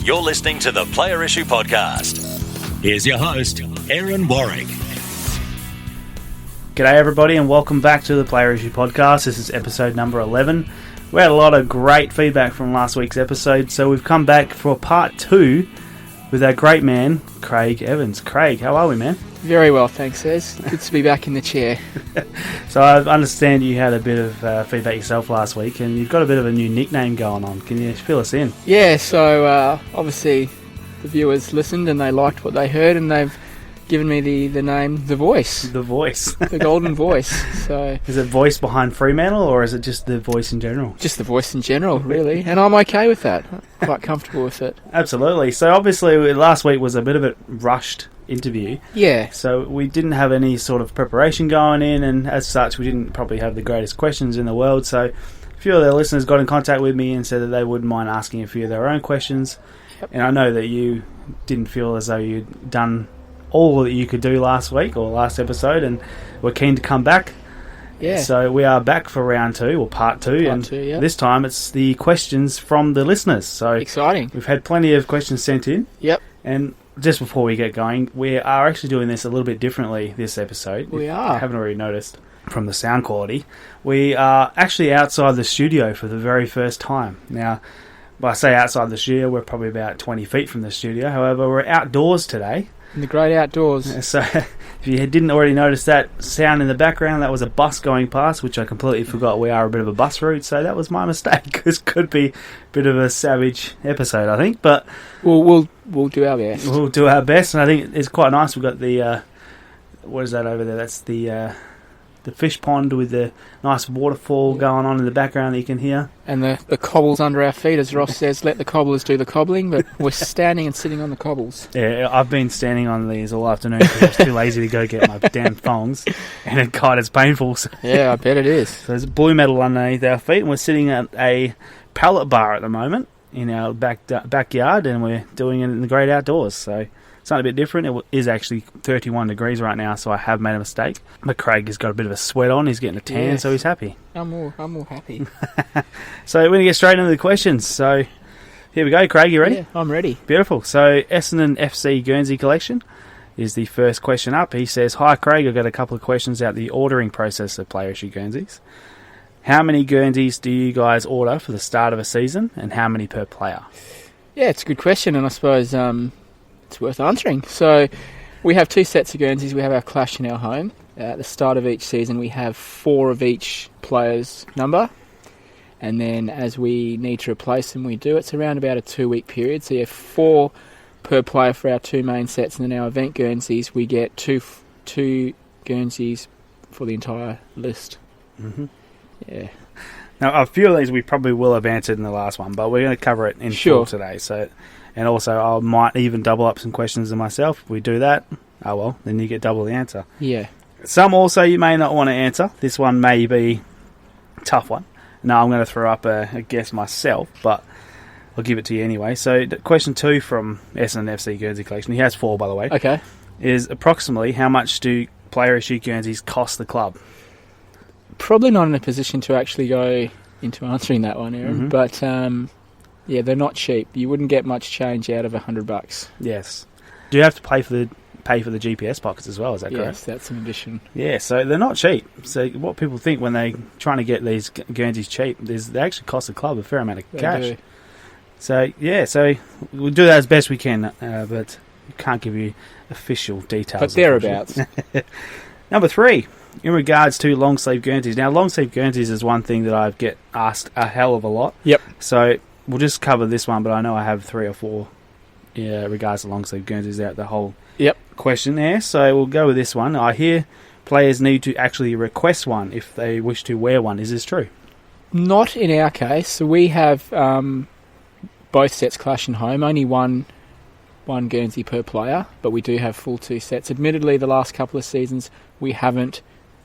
You're listening to the Player Issue Podcast. Here's your host, Aaron Warwick. G'day everybody and welcome back to the Player Issue Podcast. This is episode number 11. We had a lot of great feedback from last week's episode, so we've come back for part 2 with our great man, Craig Evans. Craig, how are we, man? Very well, thanks, Ez. Good to be back in the chair. So I understand you had a bit of feedback yourself last week, and you've got a bit of a new nickname going on. Can you fill us in? Yeah, so obviously the viewers listened and they liked what they heard, and they've given me the name The Voice. The Voice. The Golden Voice. So is it voice behind Fremantle, or is it just the voice in general? Just the voice in general, really. And I'm okay with that. I'm quite comfortable with it. Absolutely. So obviously last week was a bit of a rushed interview. Yeah. So we didn't have any sort of preparation going in, and as such we didn't probably have the greatest questions in the world. So a few of their listeners got in contact with me and said that they wouldn't mind asking a few of their own questions. Yep. And I know that you didn't feel as though you'd done all that you could do last week or last episode, and we're keen to come back. Yeah. So we are back for round 2 or part 2, and yep. This time it's the questions from the listeners. So exciting. We've had plenty of questions sent in. Yep. And just before we get going, we are actually doing this a little bit differently this episode. We if are. I haven't already noticed from the sound quality. We are actually outside the studio for the very first time. Now, when I say outside the studio, we're probably about 20 feet from the studio. However, we're outdoors today. In the great outdoors. So if you didn't already notice that sound in the background, that was a bus going past, which I completely forgot we are a bit of a bus route, so that was my mistake. This could be a bit of a savage episode, I think, but we'll do our best. We'll do our best, and I think it's quite nice. We've got the what is that over there? That's the fish pond with the nice waterfall going on in the background that you can hear. And the cobbles under our feet, as Ross says, let the cobblers do the cobbling, but we're standing and sitting on the cobbles. Yeah, I've been standing on these all afternoon because I was too lazy to go get my damn thongs, and God, it's painful. So. Yeah, I bet it is. So there's blue metal underneath our feet, and we're sitting at a pallet bar at the moment in our backyard, and we're doing it in the great outdoors, so something a bit different. It is actually 31 degrees right now, so I have made a mistake. But Craig has got a bit of a sweat on. He's getting a tan, yes. So he's happy. I'm more happy. So we're going to get straight into the questions. So here we go. Craig, you ready? Yeah, I'm ready. Beautiful. So Essendon FC Guernsey Collection is the first question up. He says, "Hi Craig, I've got a couple of questions about the ordering process of player issue Guernseys. How many Guernseys do you guys order for the start of a season, and how many per player?" Yeah, it's a good question, and I suppose it's worth answering. So we have 2 sets of Guernseys. We have our Clash and our Home. At the start of each season, we have 4 of each player's number. And then as we need to replace them, we do. It's around about a 2-week period. So you have 4 per player for our 2 main sets. And then our event Guernseys, we get two Guernseys for the entire list. Mm-hmm. Yeah. Now, a few of these we probably will have answered in the last one, but we're going to cover it in full today. So, and also, I might even double up some questions to myself. If we do that, oh well, then you get double the answer. Yeah. Some also you may not want to answer. This one may be a tough one. No, I'm going to throw up a guess myself, but I'll give it to you anyway. So, question 2 from Essendon FC Guernsey Collection, he has 4 by the way, okay, is approximately how much do player issue Guernseys cost the club? Probably not in a position to actually go into answering that one, Aaron, but yeah, they're not cheap. You wouldn't get much change out of $100. Yes. Do you have to pay for the GPS pockets as well? Is that correct? Yes, that's an addition. Yeah, so they're not cheap. So what people think when they're trying to get these Guernseys cheap is they actually cost the club a fair amount of cash. Do. So yeah, so we'll do that as best we can, but we can't give you official details. But thereabouts. Number 3. In regards to long sleeve Guernseys. Now, long sleeve Guernseys is one thing that I get asked a hell of a lot. Yep. So we'll just cover this one, but I know I have 3 or 4 regards to long sleeve Guernseys out the whole question there. So we'll go with this one. I hear players need to actually request one if they wish to wear one. Is this true? Not in our case. So we have both sets Clash and Home. Only one Guernsey per player, but we do have full 2 sets. Admittedly, the last couple of seasons we haven't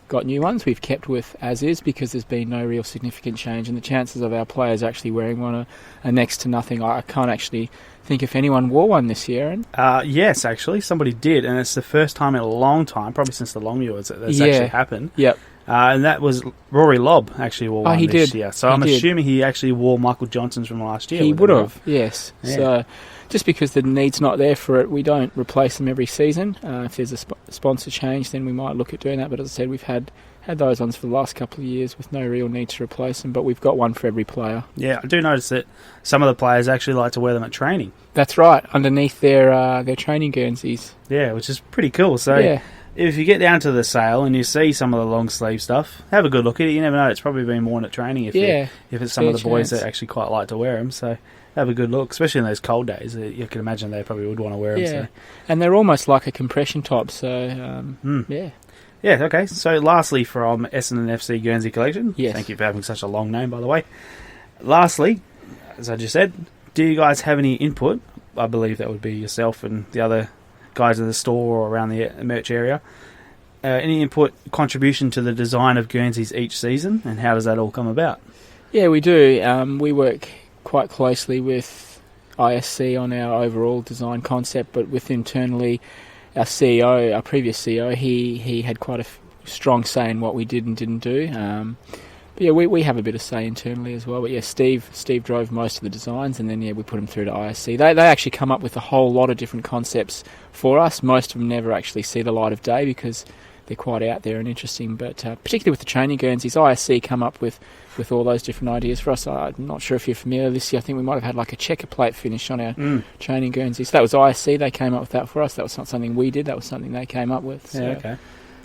got new ones. We've kept with as is because there's been no real significant change, and the chances of our players actually wearing one are next to nothing. I can't actually think if anyone wore one this year. Yes, actually, somebody did, and it's the first time in a long time, probably since the Longmuirs, that that's actually happened. Yep. And that was Rory Lobb actually wore one he this did. year. So He I'm did. assuming he actually wore Michael Johnson's from last year. He with would it, have, yes. Yeah. So just because the need's not there for it, we don't replace them every season. If there's a sponsor change, then we might look at doing that. But as I said, we've had those ones for the last couple of years with no real need to replace them. But we've got one for every player. Yeah, I do notice that some of the players actually like to wear them at training. That's right, underneath their training Guernseys. Yeah, which is pretty cool. So Yeah. if you get down to the sale and you see some of the long sleeve stuff, have a good look at it. You never know; it's probably been worn at training if it's some of the fair boys chance. that actually quite like to wear them. So have a good look, especially in those cold days. You can imagine they probably would want to wear them. Yeah, So. and they're almost like a compression top. So yeah. Yeah, okay. So lastly from Essendon FC Guernsey Collection. Yes. Thank you for having such a long name, by the way. Lastly, as I just said, do you guys have any input? I believe that would be yourself and the other guys in the store or around the merch area. Any input, contribution to the design of Guernseys each season, and how does that all come about? Yeah, we do. We work quite closely with ISC on our overall design concept, but with internally our CEO, our previous CEO, he had quite a strong say in what we did and didn't do. But yeah, we have a bit of say internally as well. But yeah, Steve drove most of the designs, and then we put them through to ISC. They actually come up with a whole lot of different concepts for us. Most of them never actually see the light of day because they're quite out there and interesting. But particularly with the training Guernseys, ISC come up with all those different ideas for us. I'm not sure if you're familiar this year. I think we might have had like a checker plate finish on our training Guernsey. So that was ISC. They came up with that for us. That was not something we did. That was something they came up with. So. Yeah, okay.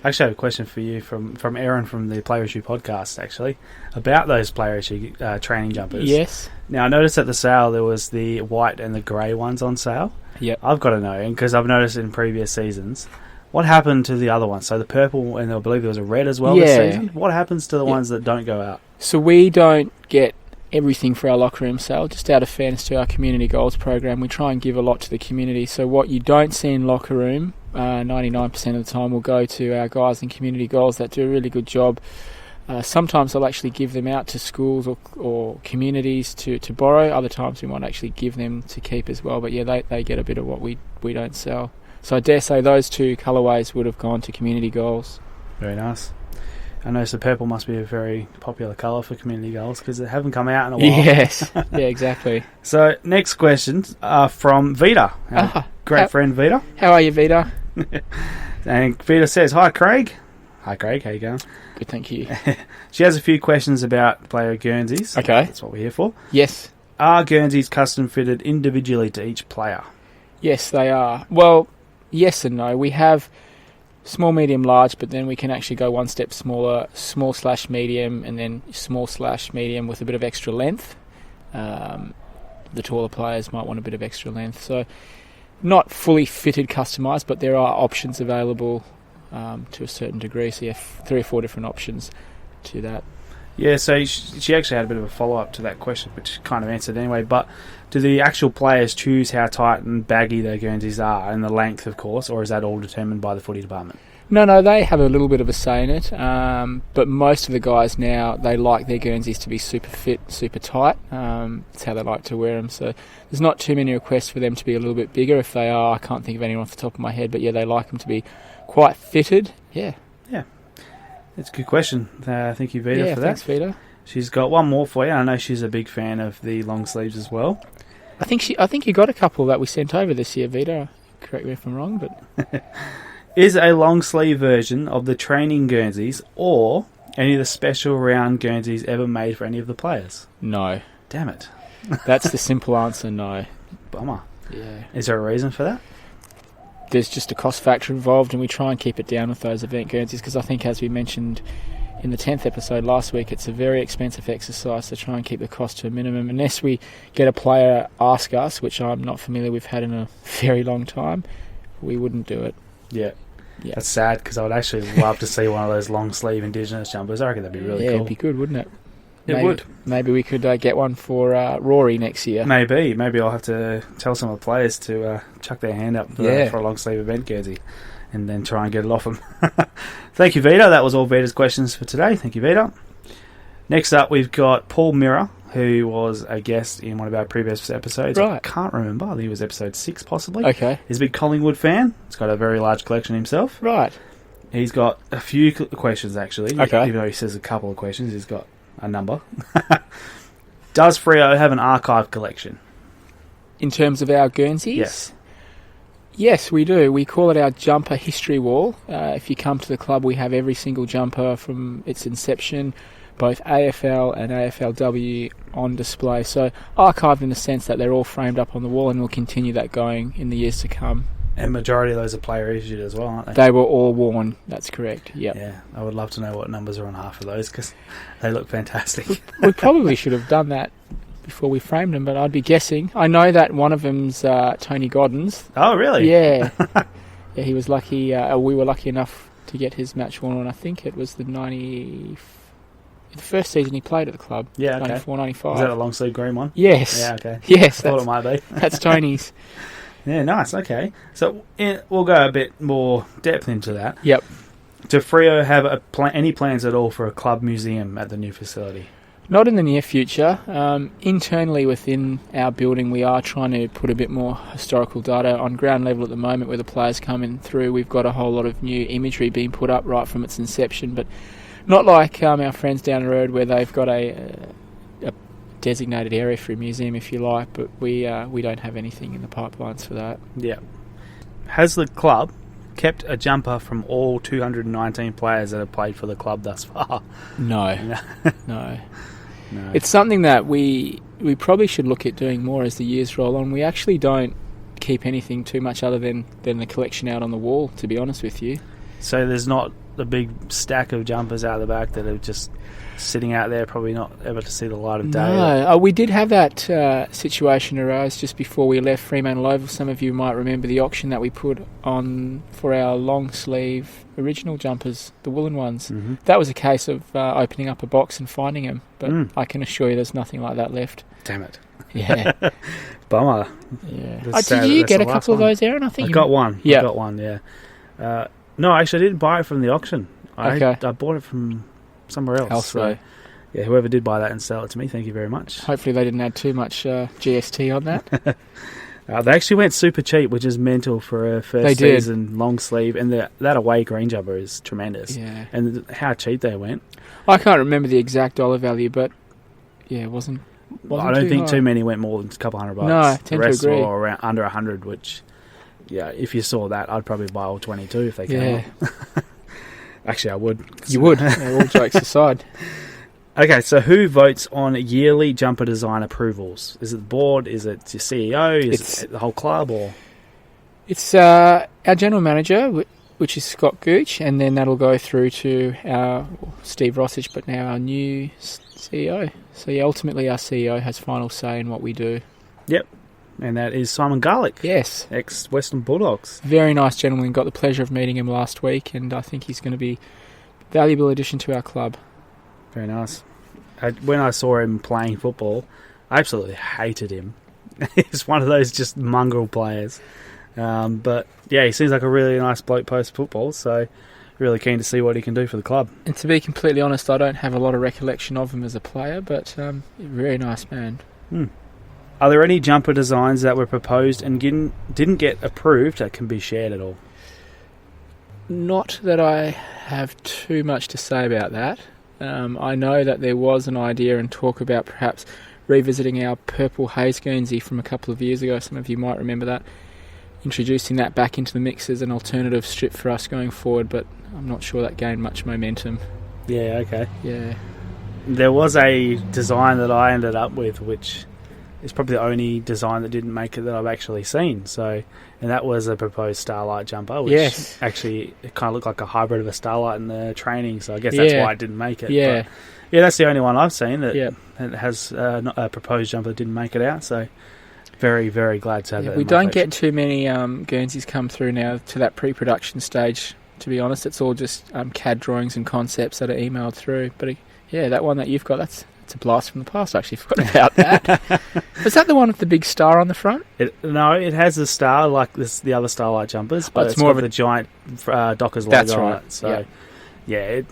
I actually have a question for you from Aaron from the Player Issue podcast, actually, about those Player Issue training jumpers. Yes. Now, I noticed at the sale there was the white and the grey ones on sale. Yep. I've got to know, because I've noticed in previous seasons, what happened to the other ones? So the purple, and I believe there was a red as well this season. What happens to the ones that don't go out? So we don't get everything for our locker room sale. Just out of fairness to our community goals program, we try and give a lot to the community. So what you don't see in locker room, 99% of the time will go to our guys in community goals that do a really good job. Sometimes I'll actually give them out to schools or communities to borrow. Other times we might actually give them to keep as well. But yeah, they get a bit of what we don't sell. So I dare say those two colourways would have gone to community goals. Very nice. I notice the purple must be a very popular colour for community goals because they haven't come out in a while. Yes, yeah, exactly. So next questions are from Vita, our great friend Vita. How are you, Vita? And Vita says, "Hi Craig." Hi Craig, how you going? Good, thank you. She has a few questions about player Guernseys. Okay. That's what we're here for. Yes. Are Guernseys custom fitted individually to each player? Yes, they are. Well, yes and no. We have small, medium, large, but then we can actually go one step smaller, small/medium, and then small/medium with a bit of extra length. The taller players might want a bit of extra length. So not fully fitted, customised, but there are options available to a certain degree. So you have 3 or 4 different options to that. Yeah, so she actually had a bit of a follow-up to that question, which kind of answered anyway, but do the actual players choose how tight and baggy their Guernseys are, and the length, of course, or is that all determined by the footy department? No, they have a little bit of a say in it, but most of the guys now, they like their Guernseys to be super fit, super tight. It's how they like to wear them, so there's not too many requests for them to be a little bit bigger. If they are, I can't think of anyone off the top of my head, but yeah, they like them to be quite fitted. Yeah. That's a good question. Thank you, Vita, for that. Thanks, Vita. She's got one more for you. I know she's a big fan of the long sleeves as well. I think you got a couple that we sent over this year, Vita. Correct me if I'm wrong, but is a long sleeve version of the training Guernseys or any of the special round Guernseys ever made for any of the players? No. Damn it. That's the simple answer, no. Bummer. Yeah. Is there a reason for that? There's just a cost factor involved, and we try and keep it down with those event Guernseys because I think, as we mentioned in the 10th episode last week, it's a very expensive exercise to try and keep the cost to a minimum. Unless we get a player ask us, which I'm not familiar with, had in a very long time, we wouldn't do it. Yeah. That's sad because I would actually love to see one of those long sleeve Indigenous jumpers. I reckon that'd be really cool. Yeah, it'd be good, wouldn't it? It would. Maybe we could get one for Rory next year. Maybe I'll have to tell some of the players to chuck their hand up for a long sleeve event Guernsey and then try and get it off them. Thank you, Vita. That was all Vita's questions for today. Thank you, Vita. Next up, we've got Paul Mirror, who was a guest in one of our previous episodes. Right. I can't remember. I think it was episode 6, possibly. Okay. He's a big Collingwood fan. He's got a very large collection himself. Right. He's got a few questions, actually. Okay. Even though he says a couple of questions, he's got a number. Does Freo have an archive collection? In terms of our Guernseys? Yes. Yes, we do. We call it our jumper history wall. If you come to the club, we have every single jumper from its inception, both AFL and AFLW, on display. So archived in the sense that they're all framed up on the wall, and we'll continue that going in the years to come. And majority of those are player issued as well, aren't they? They were all worn. That's correct. Yep. Yeah, I would love to know what numbers are on half of those because they look fantastic. We probably should have done that before we framed them, but I'd be guessing. I know that one of them's Tony Godden's. Oh, really? Yeah. Yeah, he was lucky. We were lucky enough to get his match worn on. I think it was the first season he played at the club. Yeah, okay. 94, 95. Was that a long sleeve green one? Yes. Yeah, okay. Yes. Thought it might be. That's Tony's. Yeah, nice. Okay. So we'll go a bit more depth into that. Yep. Do Freo have any plans at all for a club museum at the new facility? Not in the near future. Internally within our building, we are trying to put a bit more historical data on ground level at the moment where the players coming through. We've got a whole lot of new imagery being put up right from its inception, but not like our friends down the road where they've got a designated area for a museum, if you like, but we don't have anything in the pipelines for that. Yeah. Has the club kept a jumper from all 219 players that have played for the club thus far? No. No. No. It's something that we probably should look at doing more as the years roll on. We actually don't keep anything too much other than the collection out on the wall, to be honest with you. So there's not a big stack of jumpers out the back that are just sitting out there, probably not able to see the light of day. No, we did have that situation arise just before we left Fremantle Oval. Some of you might remember the auction that we put on for our long sleeve original jumpers, the woolen ones. Mm-hmm. That was a case of opening up a box and finding them, but I can assure you there's nothing like that left. Damn it. Yeah. Bummer. Yeah. Did you get a couple of those, Aaron? I think I got one. Yeah. I got one, yeah. No, actually, I didn't buy it from the auction. I bought it from somewhere else. Elsewhere. So, yeah, whoever did buy that and sell it to me, thank you very much. Hopefully they didn't add too much GST on that. They actually went super cheap, which is mental for a first season long sleeve, and that away green jumper is tremendous. Yeah. And how cheap they went. I can't remember the exact dollar value, but yeah, it wasn't I don't think high. Too many went more than a couple $100. No, I tend the rest to agree. were around under 100, which, yeah, if you saw that, I'd probably buy all 22 if they came. Yeah. Actually, I would. You would, all jokes aside. Okay, so who votes on yearly jumper design approvals? Is it the board? Is it your CEO? Is it the whole club? Or It's our general manager, which is Scott Gooch, and then that'll go through to our Steve Rossich, but now our new CEO. So yeah, ultimately our CEO has final say in what we do. Yep, and that is Simon Garlick. Yes. Ex-Western Bulldogs. Very nice gentleman. Got the pleasure of meeting him last week, and I think he's going to be a valuable addition to our club. Very nice. When I saw him playing football, I absolutely hated him. He's one of those just mongrel players. But yeah, he seems like a really nice bloke post football, so really keen to see what he can do for the club. And to be completely honest, I don't have a lot of recollection of him as a player, but very nice man. Are there any jumper designs that were proposed and didn't get approved that can be shared at all? Not that I have too much to say about that. I know that there was an idea and talk about perhaps revisiting our purple haze Guernsey from a couple of years ago. Some of you might remember that. Introducing that back into the mix as an alternative strip for us going forward, but I'm not sure that gained much momentum. Yeah, okay. Yeah. There was a design that I ended up with, which is probably the only design that didn't make it that I've actually seen. And that was a proposed Starlight jumper, which actually it kind of looked like a hybrid of a Starlight in the training, so I guess that's why it didn't make it. Yeah. But yeah, that's the only one I've seen that has not a proposed jumper that didn't make it out, so very, very glad to have that. We don't get too many Guernseys come through now to that pre-production stage, to be honest. It's all just CAD drawings and concepts that are emailed through. But yeah, that one that you've got, it's a blast from the past. I actually forgot about that. Was that the one with the big star on the front? No, it has a star like the other Starlight jumpers, but it's more of the giant Dockers logo on it. So yeah,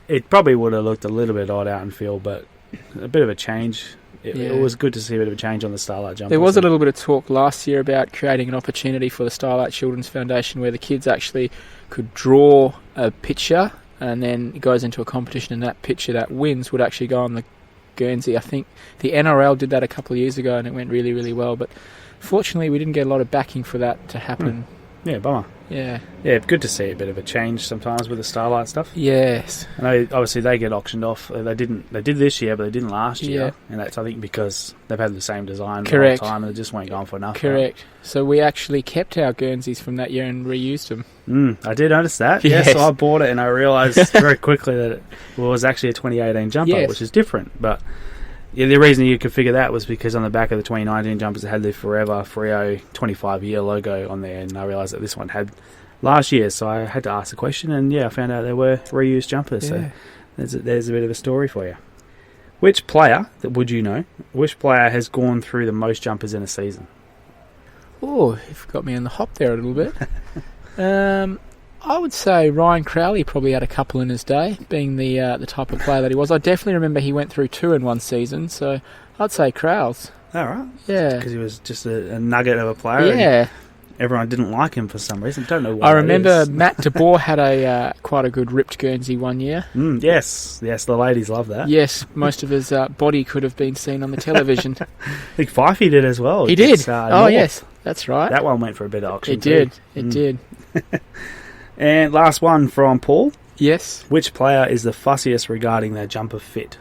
it probably would have looked a little bit odd out in field, but a bit of a change it was good to see a bit of a change on the Starlight jumper. There was a little bit of talk last year about creating an opportunity for the Starlight Children's Foundation where the kids actually could draw a picture and then it goes into a competition, and that picture that wins would actually go on the Guernsey. I think the NRL did that a couple of years ago and it went really, really well, but fortunately we didn't get a lot of backing for that to happen. Yeah, bummer. Yeah, good to see a bit of a change sometimes with the Starlight stuff. Yes. I know, obviously they get auctioned off. They did this year, but they didn't last year, and that's I think because they've had the same design for a long time and they just weren't going for enough. Correct. Right? So we actually kept our Guernseys from that year and reused them. I did notice that. Yes. Yeah, so I bought it and I realised very quickly that it was actually a 2018 jumper, which is different. But yeah, the reason you could figure that was because on the back of the 2019 jumpers it had the Forever Freo 25-year logo on there, and I realised that this one had last year, so I had to ask the question, and I found out there were reused jumpers. So there's a bit of a story for you. Which player has gone through the most jumpers in a season? Oh, you've got me on the hop there a little bit. I would say Ryan Crowley probably had a couple in his day, being the type of player that he was. I definitely remember he went through 2 in one season, so I'd say Crowles. All right. Yeah. Because he was just a nugget of a player. Yeah. Everyone didn't like him for some reason. Don't know why. I remember Matt de Boer had a quite a good ripped Guernsey one year. Yes, the ladies love that. Yes, most of his body could have been seen on the television. I think Fifey did as well. He did. Yes, that's right. That one went for a bit of auction. It did. And last one from Paul. Yes. Which player is the fussiest regarding their jumper fit?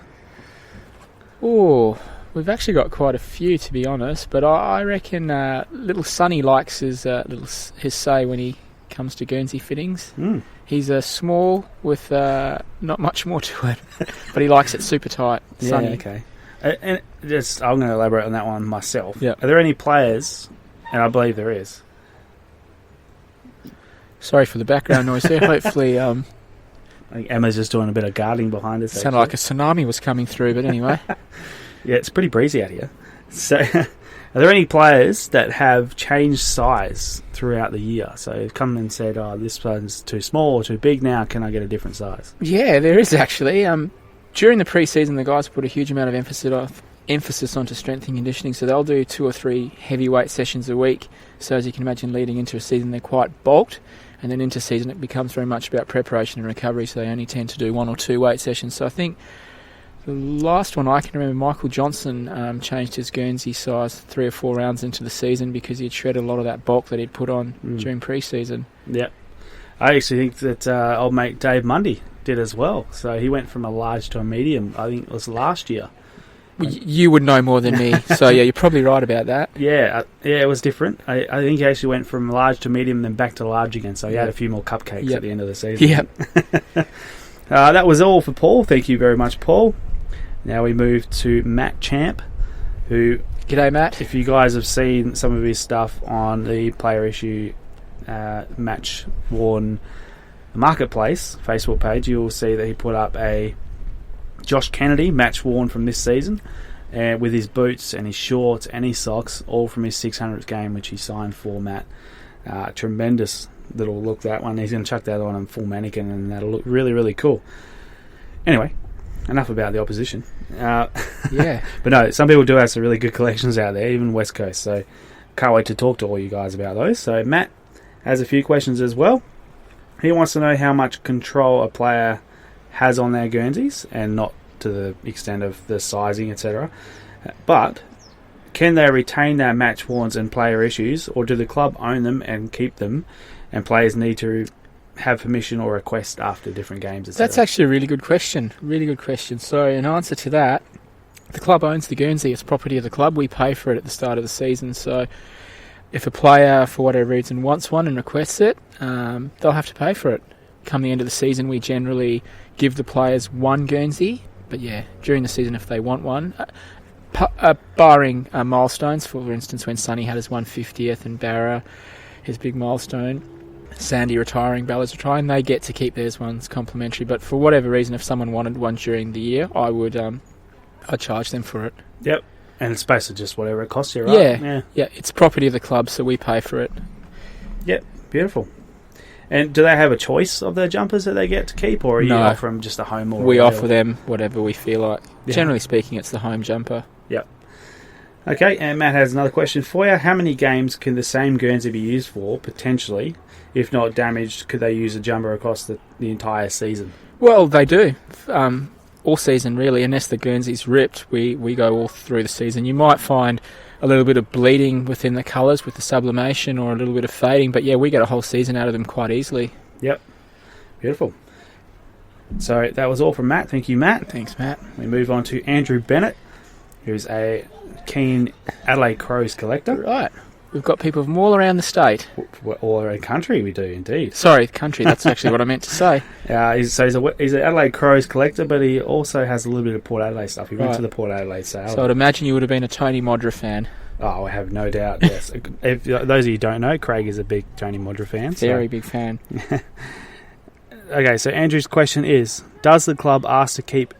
Oh, we've actually got quite a few, to be honest, but I reckon little Sonny likes his say when he comes to Guernsey fittings. He's small with not much more to it, but he likes it super tight. Sonny. Yeah, okay. And I'm going to elaborate on that one myself. Yep. Are there any players, and I believe there is. Sorry for the background noise there. Hopefully... I think Emma's just doing a bit of guarding behind us. Sounded like a tsunami was coming through, but anyway. Yeah, it's pretty breezy out here. So, are there any players that have changed size throughout the year? So, they've come and said, this one's too small or too big now, can I get a different size? Yeah, there is actually. During the pre-season, the guys put a huge amount of emphasis onto strength and conditioning, so they'll do 2 or 3 heavyweight sessions a week. So, as you can imagine, leading into a season, they're quite bulked. And then into season, it becomes very much about preparation and recovery, so they only tend to do 1 or 2 weight sessions. So I think the last one I can remember, Michael Johnson changed his Guernsey size 3 or 4 rounds into the season because he'd shredded a lot of that bulk that he'd put on during pre-season. Yep. I actually think that old mate Dave Mundy did as well. So he went from a large to a medium, I think it was last year. Well, you would know more than me, so yeah, you're probably right about that. Yeah, it was different. I think he actually went from large to medium, then back to large again. So he had a few more cupcakes at the end of the season. Yep. That was all for Paul. Thank you very much, Paul. Now we move to Matt Champ, who... G'day, Matt. If you guys have seen some of his stuff on the Player Issue Match Worn Marketplace Facebook page, you'll see that he put up a Josh Kennedy match worn from this season, with his boots and his shorts and his socks, all from his 600th game, which he signed for Matt. Tremendous little look, that one. He's going to chuck that on full mannequin, and that'll look really, really cool. Anyway, enough about the opposition. Yeah. But no, some people do have some really good collections out there, even West Coast, so can't wait to talk to all you guys about those. So Matt has a few questions as well. He wants to know how much control a player has on their Guernseys, and not to the extent of the sizing, etc. But can they retain their match warns and player issues, or do the club own them and keep them, and players need to have permission or request after different games, etc.? That's actually a really good question. Really good question. So in answer to that, the club owns the Guernsey. It's property of the club. We pay for it at the start of the season. So if a player, for whatever reason, wants one and requests it, they'll have to pay for it. Come the end of the season, we generally give the players one Guernsey, but yeah, during the season if they want one, barring milestones, for instance when Sonny had his 150th and Barra his big milestone, Sandy retiring, Bella's retiring, they get to keep theirs ones complimentary. But for whatever reason, if someone wanted one during the year, I'd charge them for it. Yep. And it's basically just whatever it costs you, right? Yeah, it's property of the club, so we pay for it. Yep, beautiful. And do they have a choice of their jumpers that they get to keep, or are you offering just a home or we offer them whatever we feel like. Yeah. Generally speaking, it's the home jumper. Yep. Okay, and Matt has another question for you. How many games can the same Guernsey be used for, potentially? If not damaged, could they use a jumper across the entire season? Well, they do. All season, really. Unless the Guernsey's ripped, we go all through the season. You might find a little bit of bleeding within the colours with the sublimation or a little bit of fading, but yeah, we get a whole season out of them quite easily. Yep. Beautiful. So that was all from Matt. Thank you, Matt. Thanks, Matt. We move on to Andrew Bennett, who's a keen Adelaide Crows collector. Right. We've got people from all around the state. All around the country, we do indeed. Sorry, country. That's actually what I meant to say. He's an Adelaide Crows collector, but he also has a little bit of Port Adelaide stuff. He went to the Port Adelaide sale. So I'd imagine you would have been a Tony Modra fan. Oh, I have no doubt, yes. If those of you who don't know, Craig is a big Tony Modra fan. Very big fan. Okay, so Andrew's question is, does the club ask to keep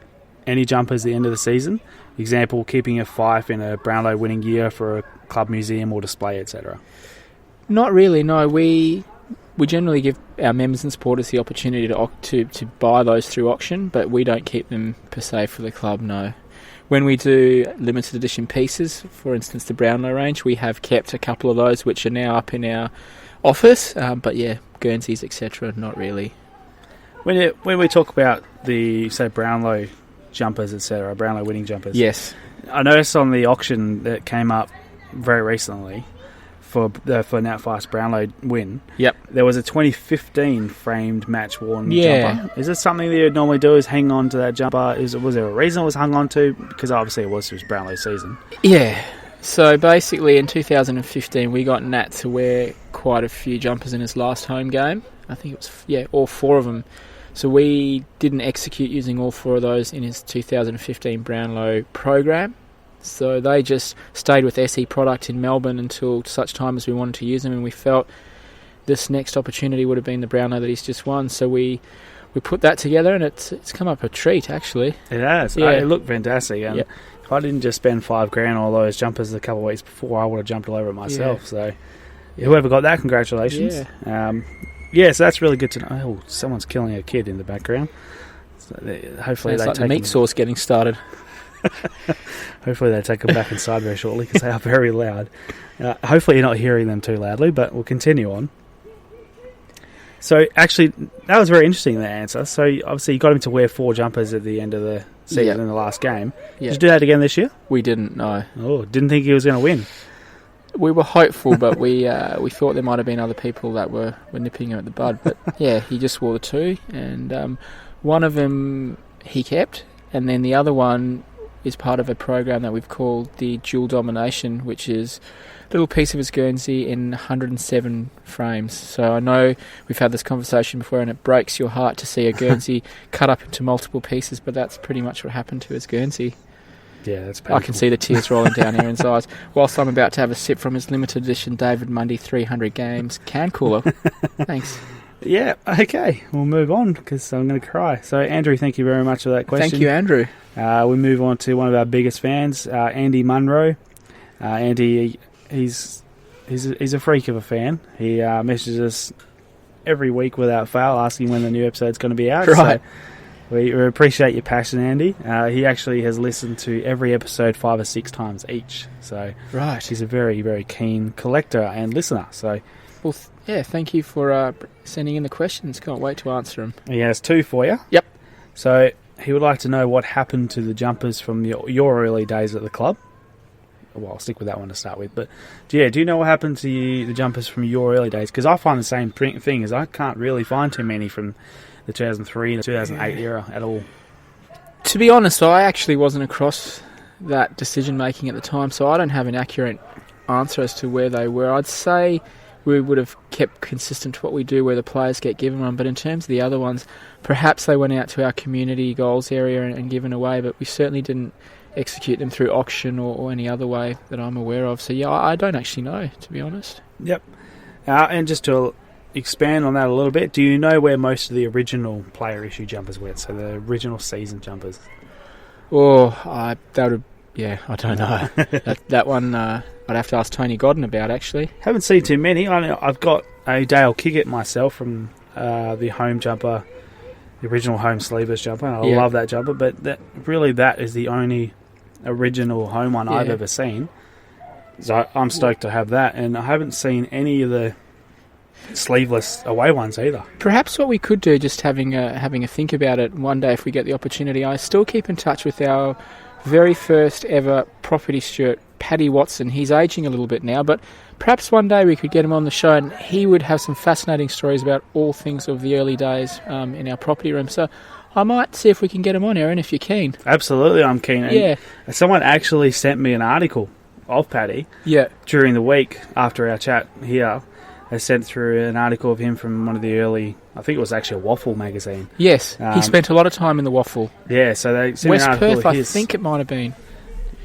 any jumpers at the end of the season? Example, keeping a fife in a Brownlow winning year for a club museum or display, etc. Not really, no. We generally give our members and supporters the opportunity to buy those through auction, but we don't keep them per se for the club, no. When we do limited edition pieces, for instance the Brownlow range, we have kept a couple of those which are now up in our office, but yeah, Guernseys, etc., not really. When we talk about the, say, Brownlow jumpers, etc., Brownlow winning jumpers. Yes. I noticed on the auction that came up very recently for Nat Fast Brownlow win. Yep. There was a 2015 framed match worn Yeah. jumper. Is this something that you'd normally do? Is hang on to that jumper? Was there a reason it was hung on to? Because obviously it was Brownlow season. Yeah. So basically in 2015 we got Nat to wear quite a few jumpers in his last home game. I think it was all four of them. So we didn't execute using all four of those in his 2015 Brownlow program. So they just stayed with SE product in Melbourne until such time as we wanted to use them, and we felt this next opportunity would have been the Brownlow that he's just won. So we put that together, and it's come up a treat, actually. It has. Yeah. It looked fantastic. And if I didn't just spend $5,000 on all those jumpers a couple of weeks before, I would have jumped all over it myself. Yeah. So whoever got that, congratulations. Yeah. So that's really good to know. Oh, someone's killing a kid in the background. So hopefully It's they like take the meat sauce getting started. Hopefully they take them back inside very shortly because they are very loud. Hopefully you're not hearing them too loudly, but we'll continue on. So actually, that was very interesting, the answer. So obviously you got him to wear 4 jumpers at the end of the season in the last game. Yep. Did you do that again this year? We didn't, no. Oh, didn't think he was going to win. We were hopeful, but we thought there might have been other people that were nipping him at the bud. But yeah, he just wore the 2, and one of them he kept, and then the other one is part of a program that we've called the Dual Domination, which is a little piece of his Guernsey in 107 frames. So I know we've had this conversation before, and it breaks your heart to see a Guernsey cut up into multiple pieces, but that's pretty much what happened to his Guernsey. Yeah, that's painful. I can see the tears rolling down Aaron's eyes whilst I'm about to have a sip from his limited edition David Mundy 300 games can cooler. Thanks. Yeah, okay. We'll move on because I'm going to cry. So, Andrew, thank you very much for that question. Thank you, Andrew. We move on to one of our biggest fans, Andy Munro. Andy, he's a freak of a fan. He messages us every week without fail asking when the new episode's going to be out. Right. So we appreciate your passion, Andy. He actually has listened to every episode 5 or 6 times each. So right, he's a very, very keen collector and listener. So, well, thank you for sending in the questions. Can't wait to answer them. He has 2 for you. Yep. So he would like to know what happened to the jumpers from your early days at the club. Well, I'll stick with that one to start with. But do you know what happened to the jumpers from your early days? Because I find the same thing, as I can't really find too many from the 2003 and 2008 era at all. To be honest, I actually wasn't across that decision making at the time, so I don't have an accurate answer as to where they were. I'd say we would have kept consistent to what we do where the players get given one, but in terms of the other ones, perhaps they went out to our community goals area and given away, but we certainly didn't execute them through auction or any other way that I'm aware of. So yeah, I don't actually know, to be honest. Yep. And just to expand on that a little bit, do you know where most of the original player issue jumpers went? So the original season jumpers. I don't know. that one I'd have to ask Tony Godden about, actually. Haven't seen too many. I've got a Dale Kiggett myself from the home jumper, the original home sleeveless jumper. I love that jumper, but that is the only original home one I've ever seen. So I'm stoked to have that, and I haven't seen any of the sleeveless away ones either. Perhaps what we could do, just having a think about it one day if we get the opportunity, I still keep in touch with our very first ever property steward, Paddy Watson. He's aging a little bit now, but perhaps one day we could get him on the show and he would have some fascinating stories about all things of the early days in our property room. So I might see if we can get him on, Aaron, if you're keen. Absolutely, I'm keen. And Yeah. someone actually sent me an article of Paddy Yeah. during the week after our chat here. They sent through an article of him from one of the early, I think it was actually a Waffle magazine. Yes, he Um, spent a lot of time in the Waffle. Yeah, so they sent me West an article Perth, of I his. think it might have been.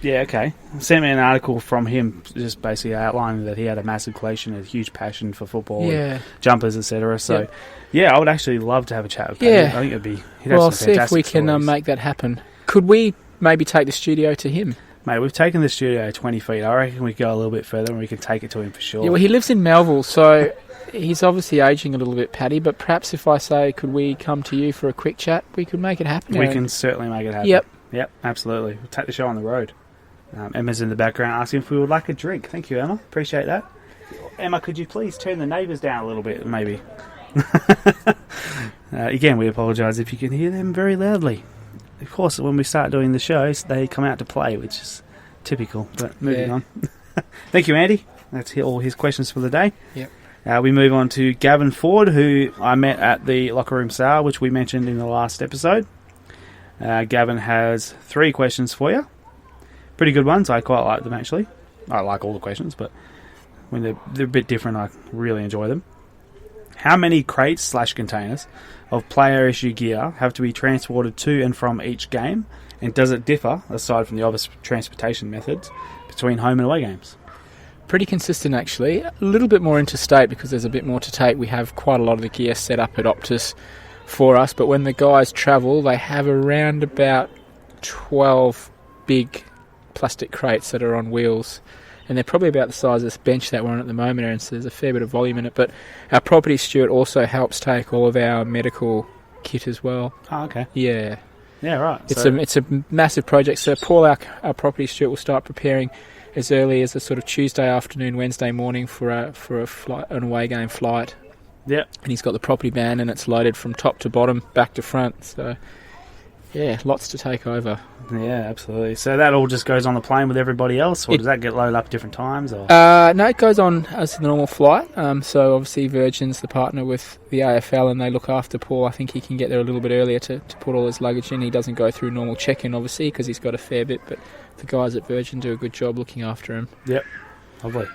Yeah, okay. Sent me an article from him, just basically outlining that he had a massive collection, a huge passion for football, and Yeah. jumpers, etc. So, Yep. yeah, I would actually love to have a chat with Paddy. Yeah. I think it'd be. He'd have Well, I'll some see if fantastic we can stories. make that happen. Could we maybe take the studio to him? Mate, we've taken the studio 20 feet. I reckon we could go a little bit further and we can take it to him for sure. Yeah, well, he lives in Melville, so he's obviously aging a little bit, Paddy, but perhaps if I say, could we come to you for a quick chat, we could make it happen. We Aaron. can certainly make it happen. Yep. Yep, absolutely. We'll take the show on the road. Emma's in the background asking if we would like a drink. Thank you, Emma. Appreciate that. Emma, could you please turn the neighbours down a little bit, maybe? Again, we apologise if you can hear them very loudly. Of course, when we start doing the shows, they come out to play, which is typical. But moving Yeah. on. Thank you, Andy. That's all his questions for the day. Yep. We move on to Gavin Ford, who I met at the Locker Room Sale, which we mentioned in the last episode. Gavin has 3 questions for you. Pretty good ones. I quite like them, actually. I like all the questions, but when they're a bit different, I really enjoy them. How many crates/containers of player issue gear have to be transported to and from each game? And does it differ, aside from the obvious transportation methods, between home and away games? Pretty consistent, actually. A little bit more interstate because there's a bit more to take. We have quite a lot of the gear set up at Optus for us, but when the guys travel, they have around about 12 big plastic crates that are on wheels, and they're probably about the size of this bench that we're on at the moment, Aaron, so there's a fair bit of volume in it. But our property steward also helps take all of our medical kit as well. Oh, okay. Yeah. Yeah, right. It's a massive project. So Paul, our property steward, will start preparing as early as a sort of Tuesday afternoon, Wednesday morning for a flight, an away game flight. Yep. And he's got the property van, and it's loaded from top to bottom, back to front. So yeah, lots to take over. Yeah, absolutely. So that all just goes on the plane with everybody else, or does that get loaded up at different times? Or No, it goes on as the normal flight. So obviously Virgin's the partner with the AFL, and they look after Paul. I think he can get there a little bit earlier to put all his luggage in. He doesn't go through normal check-in, obviously, because he's got a fair bit, but the guys at Virgin do a good job looking after him. Yep, lovely.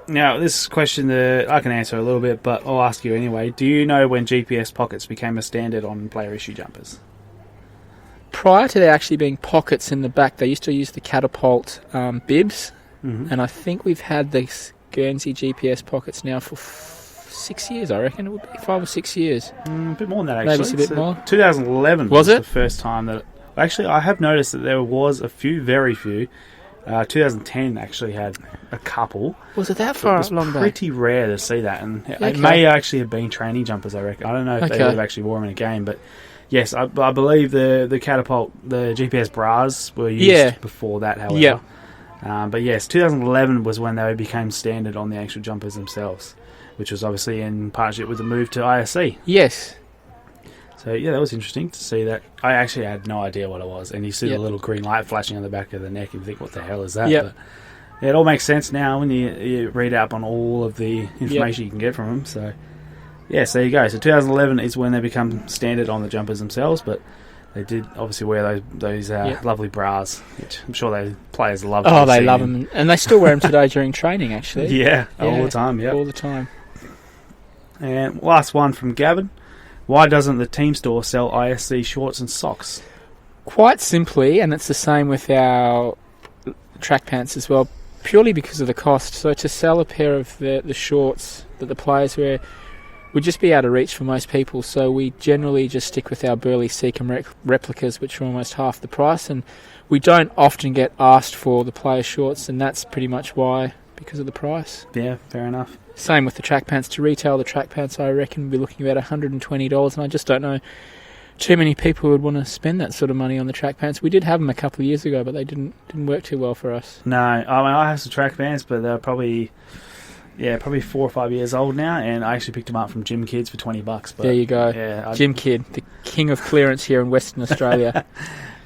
Now, this question I can answer a little bit, but I'll ask you anyway. Do you know when GPS pockets became a standard on player issue jumpers? Prior to there actually being pockets in the back, they used to use the catapult bibs, and I think we've had these Guernsey GPS pockets now for 6 years, I reckon. It would be 5 or 6 years. A bit more than that, actually. Maybe it's a bit So more. 2011 Was was it? the first time that... Actually, I have noticed that there was a few, very few. 2010 actually had a couple. Was it that It far was long back? pretty rare to see that, and Okay. it may actually have been training jumpers, I reckon. I don't know if they Okay. would have actually worn them in a game, but yes, I believe the catapult, the GPS bras were used Yeah. before that, however. Yeah. But yes, 2011 was when they became standard on the actual jumpers themselves, which was obviously in partnership with the move to ISC. Yes. So yeah, that was interesting to see that. I actually had no idea what it was, and you see Yep. the little green light flashing on the back of the neck, and you think, "What the hell is that?" Yep. But yeah, it all makes sense now when you read up on all of the information you can get from them. So yes, there you go. So 2011 is when they become standard on the jumpers themselves, but they did obviously wear those Yep. lovely bras, which I'm sure the players love. Oh, they love them, and they still wear them today during training. Actually, Yeah, all the time. Yeah, all the time. And last one from Gavin. Why doesn't the team store sell ISC shorts and socks? Quite simply, and it's the same with our track pants as well, purely because of the cost. So to sell a pair of the shorts that the players wear would just be out of reach for most people. So we generally just stick with our Burley Seacom replicas, which are almost half the price, and we don't often get asked for the player shorts, and that's pretty much why, because of the price. Yeah, fair enough. Same with the track pants. To retail the track pants, I reckon we'll be looking about $120, and I just don't know too many people would want to spend that sort of money on the track pants. We did have them a couple of years ago, but they didn't work too well for us. No, I mean, I have some track pants, but they're probably 4 or 5 years old now, and I actually picked them up from Gym Kids for $20. But there you go. Yeah, Gym Kid, the king of clearance here in Western Australia.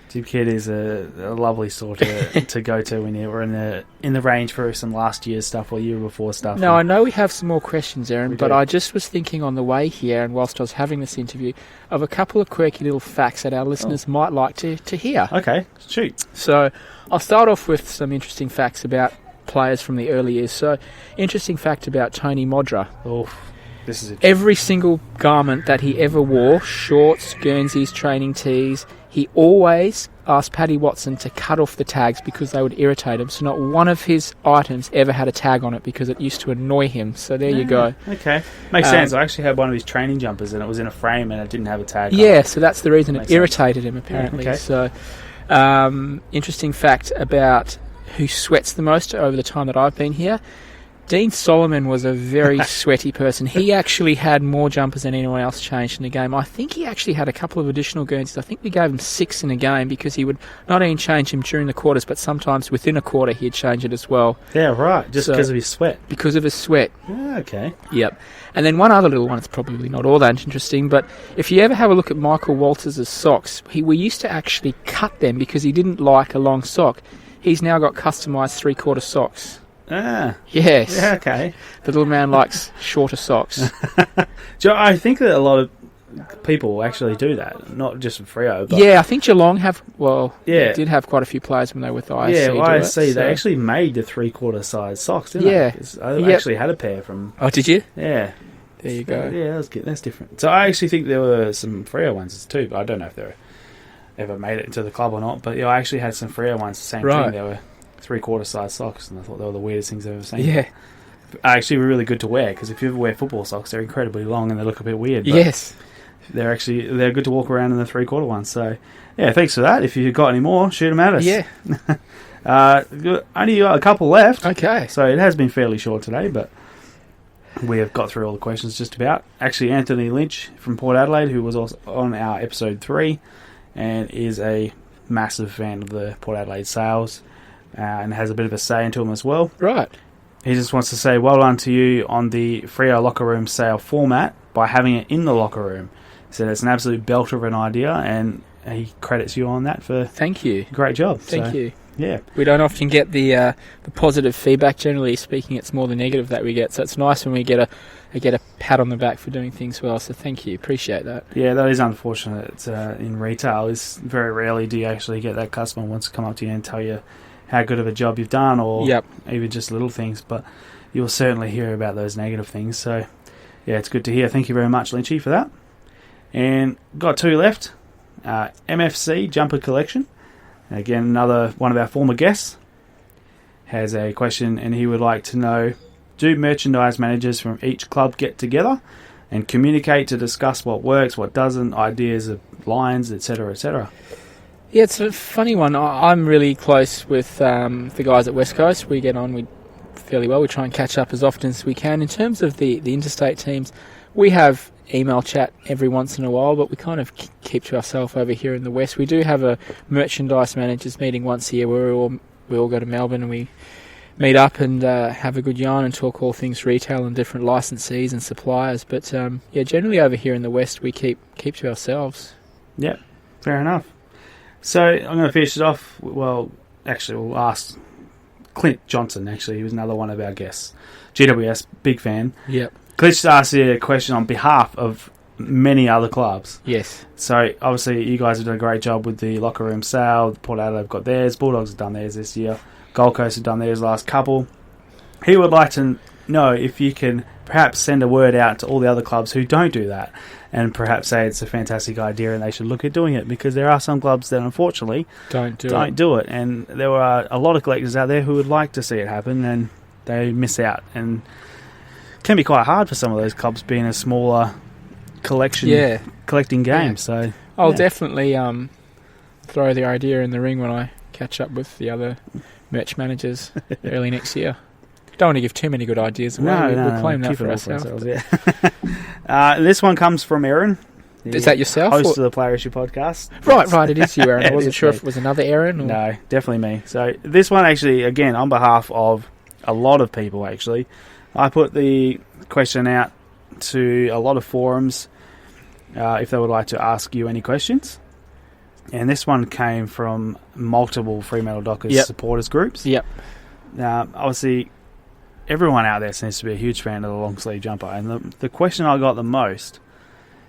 Gym Kid is a lovely store to go to when you're in the range for some last year's stuff or year before stuff. No, I know we have some more questions, Aaron, but do. I just was thinking on the way here, and whilst I was having this interview, of a couple of quirky little facts that our listeners might like to hear. Okay, shoot. So I'll start off with some interesting facts about players from the early years. So, interesting fact about Tony Modra. Oh, this is every single garment that he ever wore, shorts, Guernseys, training tees, he always asked Paddy Watson to cut off the tags because they would irritate him. So not one of his items ever had a tag on it because it used to annoy him. So there you go. Okay. Makes sense. I actually had one of his training jumpers and it was in a frame and it didn't have a tag on Yeah, it. so that's the reason Makes it irritated him, apparently. Yeah, okay. So, interesting fact about who sweats the most over the time that I've been here. Dean Solomon was a very sweaty person. He actually had more jumpers than anyone else changed in the game. I think he actually had a couple of additional Guernseys. I think we gave him 6 in a game because he would not only change him during the quarters, but sometimes within a quarter he'd change it as well. Yeah, right. Just because of his sweat. Because of his sweat. Yeah, okay. Yep. And then one other little one, it's probably not all that interesting, but if you ever have a look at Michael Walters' socks, we used to actually cut them because he didn't like a long sock. He's now got customised 3/4 socks. Ah. Yes. Yeah, okay. The little man likes shorter socks. I think that a lot of people actually do that, not just in Freo. But Yeah, I think Geelong they did have quite a few players when they were with the ISC. Yeah, do ISC, it, they actually made the 3/4 size socks, didn't they? 'Cause I actually had a pair from... Oh, did you? Yeah. There you go. Yeah, that was good. That's different. So I actually think there were some Freo ones too, but I don't know if they're ever made it into the club or not. But yeah, I actually had some Freo ones, the same thing. They were 3/4 size socks, and I thought they were the weirdest things I've ever seen. Yeah. Actually, were really good to wear because if you ever wear football socks, they're incredibly long and they look a bit weird. But Yes. they're good to walk around in the 3/4 ones. So yeah, thanks for that. If you've got any more, shoot them at us. Yeah. Only got a couple left. Okay. So it has been fairly short today, but we have got through all the questions just about. Actually, Anthony Lynch from Port Adelaide, who was also on our episode 3 and is a massive fan of the Port Adelaide Sails and has a bit of a say into them as well. Right. He just wants to say well done to you on the Freo locker room sale format by having it in the locker room. He said it's an absolute belter of an idea, and he credits you on that for Thank you. great job. Thank you. Yeah. We don't often get the positive feedback. Generally speaking, it's more the negative that we get. So it's nice when we get a pat on the back for doing things well. So thank you. Appreciate that. Yeah, that is unfortunate. It's, in retail, is very rarely do you actually get that customer wants to come up to you and tell you how good of a job you've done, or even just little things. But you'll certainly hear about those negative things. So yeah, it's good to hear. Thank you very much, Lynchy, for that. And got 2 left. MFC Jumper Collection. Again, another one of our former guests has a question, and he would like to know, do merchandise managers from each club get together and communicate to discuss what works, what doesn't, ideas of lines, etc., etc.? Yeah, it's a funny one. I'm really close with the guys at West Coast. We get on fairly well. We try and catch up as often as we can. In terms of the interstate teams, we have email chat every once in a while, but we kind of keep to ourselves over here in the West. We do have a merchandise managers meeting once a year where we all go to Melbourne and we meet up and have a good yarn and talk all things retail and different licensees and suppliers. But generally over here in the West, we keep to ourselves. Yep, fair enough. So I'm going to finish it off. Well, actually, we'll ask Clint Johnson. Actually, he was another one of our guests. GWS, big fan. Yep. Clint just asked you a question on behalf of many other clubs. Yes. So obviously, you guys have done a great job with the locker room sale. Port Adelaide have got theirs. Bulldogs have done theirs this year. Gold Coast have done theirs last couple. He would like to know if you can perhaps send a word out to all the other clubs who don't do that, and perhaps say it's a fantastic idea and they should look at doing it, because there are some clubs that unfortunately don't do it, and there are a lot of collectors out there who would like to see it happen and they miss out, and it can be quite hard for some of those clubs being a smaller collecting game. Yeah. So I'll definitely throw the idea in the ring when I catch up with the other merch managers early next year. Don't want to give too many good ideas away. We'll claim that for ourselves. This one comes from Aaron. the Is that yourself? host of the Player Issue podcast. Right, it is you, Aaron. I It wasn't is sure me. if it was another Aaron. Or... No, definitely me. So this one actually, again, on behalf of a lot of people, actually, I put the question out to a lot of forums if they would like to ask you any questions. And this one came from multiple Fremantle Dockers supporters groups. Yep. Now, obviously, everyone out there seems to be a huge fan of the long sleeve jumper. And the question I got the most,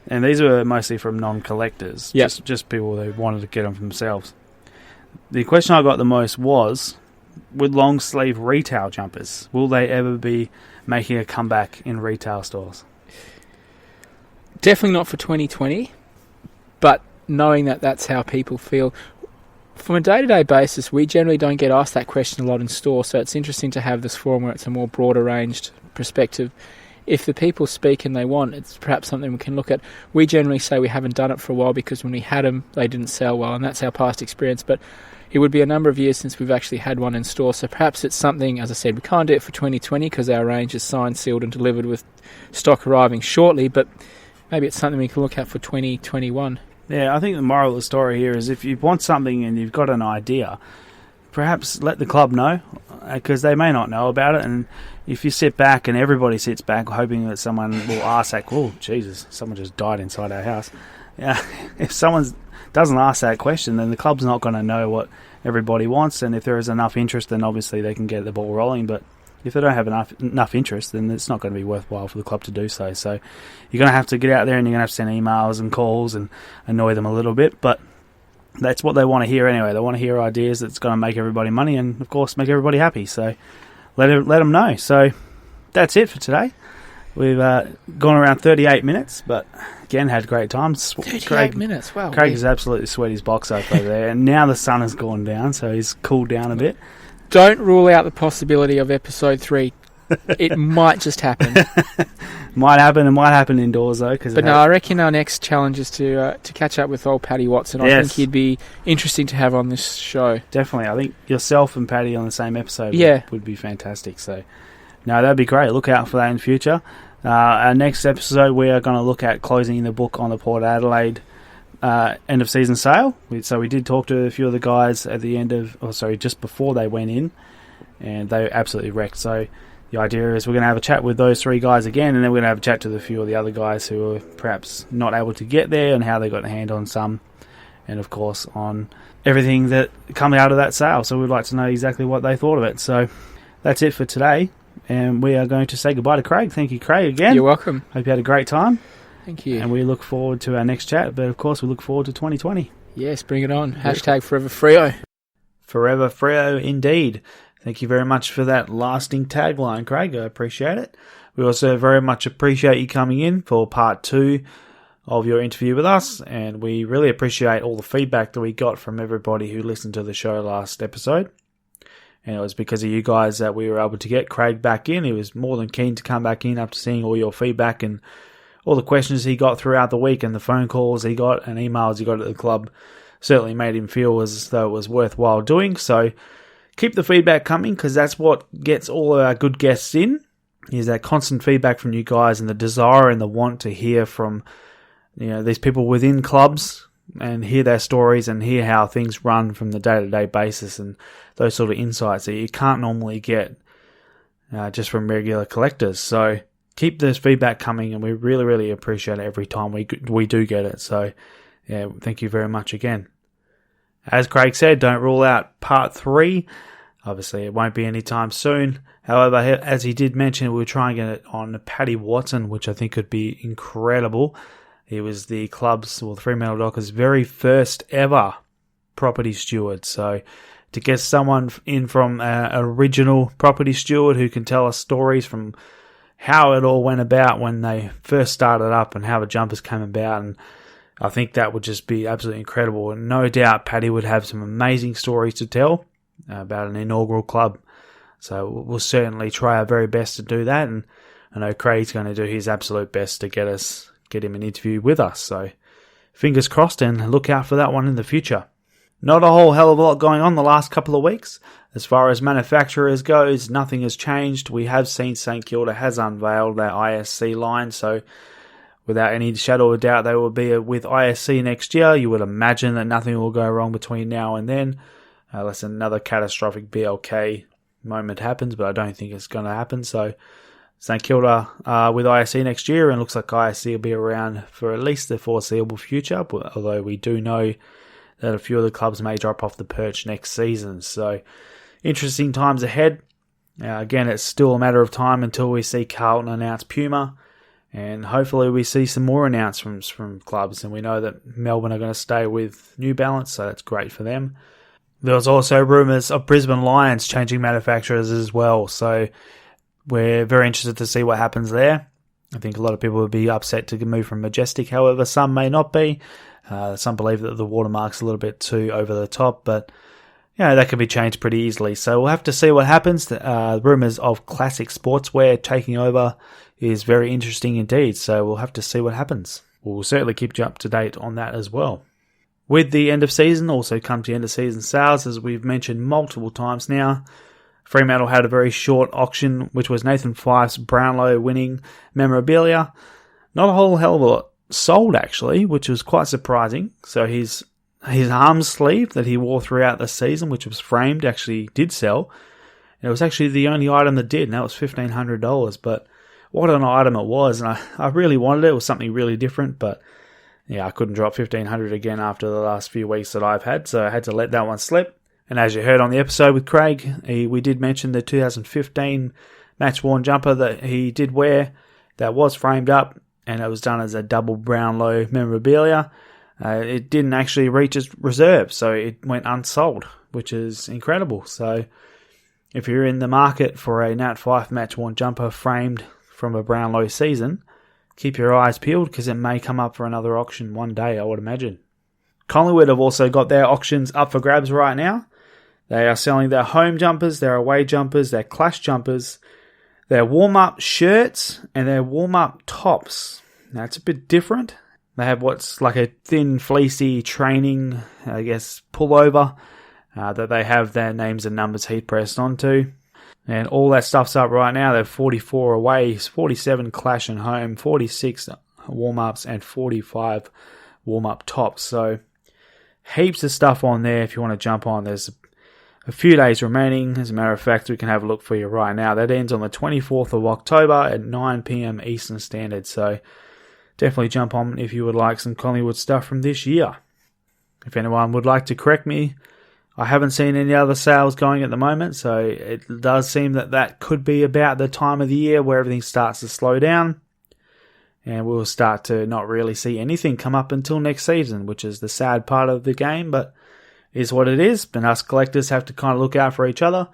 and these were mostly from non-collectors, just people who wanted to get them for themselves. The question I got the most was, with long sleeve retail jumpers, will they ever be making a comeback in retail stores? Definitely not for 2020, but knowing that that's how people feel. From a day-to-day basis, we generally don't get asked that question a lot in store, so it's interesting to have this forum where it's a more broader-ranged perspective. If the people speak and they want, it's perhaps something we can look at. We generally say we haven't done it for a while because when we had them, they didn't sell well, and that's our past experience, but it would be a number of years since we've actually had one in store, so perhaps it's something, as I said, we can't do it for 2020 because our range is signed, sealed and delivered with stock arriving shortly, but maybe it's something we can look at for 2021. Yeah, I think the moral of the story here is if you want something and you've got an idea, perhaps let the club know, because they may not know about it. And if you sit back and everybody sits back hoping that someone will ask that, oh, Jesus, someone just died inside our house. Yeah, if someone doesn't ask that question, then the club's not going to know what everybody wants. And if there is enough interest, then obviously they can get the ball rolling. But if they don't have enough interest, then it's not going to be worthwhile for the club to do so. So you're going to have to get out there and you're going to have to send emails and calls and annoy them a little bit. But that's what they want to hear anyway. They want to hear ideas that's going to make everybody money and, of course, make everybody happy. So let them know. So that's it for today. We've gone around 38 minutes, but again, had great times. 38 minutes, wow. Craig has absolutely sweat his box off over there. And now the sun has gone down, so he's cooled down a bit. Don't rule out the possibility of episode 3. It might just happen. Might happen. It might happen indoors, though. But no, I reckon our next challenge is to catch up with old Paddy Watson. I think he'd be interesting to have on this show. Definitely. I think yourself and Paddy on the same episode would be fantastic. So, no, that'd be great. Look out for that in the future. Our next episode, we are going to look at closing the book on the Port Adelaide end of season sale. So we did talk to a few of the guys at the end of, just before they went in, and they absolutely wrecked. So the idea is we're going to have a chat with those 3 guys again, and then we're going to have a chat to a few of the other guys who were perhaps not able to get there and how they got a hand on some, and of course on everything that come out of that sale. So we'd like to know exactly what they thought of it. So that's it for today, and we are going to say goodbye to Craig. Thank you, Craig, again. You're welcome. Hope you had a great time. Thank you. And we look forward to our next chat, but of course we look forward to 2020. Yes, bring it on. Hashtag Forever Freo. Forever Freo, indeed. Thank you very much for that lasting tagline, Craig. I appreciate it. We also very much appreciate you coming in for part 2 of your interview with us, and we really appreciate all the feedback that we got from everybody who listened to the show last episode. And it was because of you guys that we were able to get Craig back in. He was more than keen to come back in after seeing all your feedback and all the questions he got throughout the week and the phone calls he got and emails he got at the club certainly made him feel as though it was worthwhile doing. So keep the feedback coming, because that's what gets all of our good guests in, is that constant feedback from you guys and the desire and the want to hear from these people within clubs and hear their stories and hear how things run from the day-to-day basis and those sort of insights that you can't normally get just from regular collectors. So keep this feedback coming, and we really, really appreciate it every time we do get it. So, yeah, thank you very much again. As Craig said, don't rule out part 3. Obviously, it won't be anytime soon. However, as he did mention, we'll try and get it on Paddy Watson, which I think could be incredible. He was the club's, the Fremantle Dockers' very first ever property steward. So to get someone in from an original property steward who can tell us stories from how it all went about when they first started up and how the jumpers came about, and I think that would just be absolutely incredible. And no doubt Paddy would have some amazing stories to tell about an inaugural club. So we'll certainly try our very best to do that, and I know Craig's going to do his absolute best to get him an interview with us. So fingers crossed, and look out for that one in the future. Not a whole hell of a lot going on the last couple of weeks. As far as manufacturers goes, nothing has changed. We have seen St Kilda has unveiled their ISC line, so without any shadow of doubt, they will be with ISC next year. You would imagine that nothing will go wrong between now and then, unless another catastrophic BLK moment happens, but I don't think it's going to happen. So St Kilda with ISC next year, and looks like ISC will be around for at least the foreseeable future, although we do know that a few of the clubs may drop off the perch next season. So interesting times ahead. Again, it's still a matter of time until we see Carlton announce Puma, and hopefully we see some more announcements from clubs, and we know that Melbourne are going to stay with New Balance, so that's great for them. There was also rumours of Brisbane Lions changing manufacturers as well, so we're very interested to see what happens there. I think a lot of people would be upset to move from Majestic, however, some may not be. Some believe that the watermark's a little bit too over the top, but that could be changed pretty easily. So we'll have to see what happens. Rumours of Classic Sportswear taking over is very interesting indeed, so we'll have to see what happens. We'll certainly keep you up to date on that as well. With the end of season, also comes the end of season sales, as we've mentioned multiple times now. Fremantle had a very short auction, which was Nathan Fyfe's Brownlow winning memorabilia. Not a whole hell of a lot sold, actually, which was quite surprising. So his arm sleeve that he wore throughout the season, which was framed, actually did sell. And it was actually the only item that did, and that was $1,500. But what an item it was, and I really wanted it. It was something really different, but I couldn't drop $1,500 again after the last few weeks that I've had, so I had to let that one slip. And as you heard on the episode with Craig, we did mention the 2015 match-worn jumper that he did wear that was framed up, and it was done as a double Brownlow memorabilia. It didn't actually reach its reserve, so it went unsold, which is incredible. So if you're in the market for a Nat Fyfe match-worn jumper framed from a Brownlow season, keep your eyes peeled, because it may come up for another auction one day, I would imagine. Collingwood have also got their auctions up for grabs right now. They are selling their home jumpers, their away jumpers, their clash jumpers, their warm-up shirts, and their warm-up tops. Now, it's a bit different. They have what's like a thin, fleecy training, pullover that they have their names and numbers heat pressed onto. And all that stuff's up right now. They're 44 away, 47 clash and home, 46 warm-ups, and 45 warm-up tops. So heaps of stuff on there if you want to jump on. There's a few days remaining. As a matter of fact, we can have a look for you right now. That ends on the 24th of October at 9 p.m. Eastern Standard. So definitely jump on if you would like some Collingwood stuff from this year. If anyone would like to correct me, I haven't seen any other sales going at the moment, so it does seem that could be about the time of the year where everything starts to slow down, and we'll start to not really see anything come up until next season, which is the sad part of the game, but is what it is. And us collectors have to kind of look out for each other.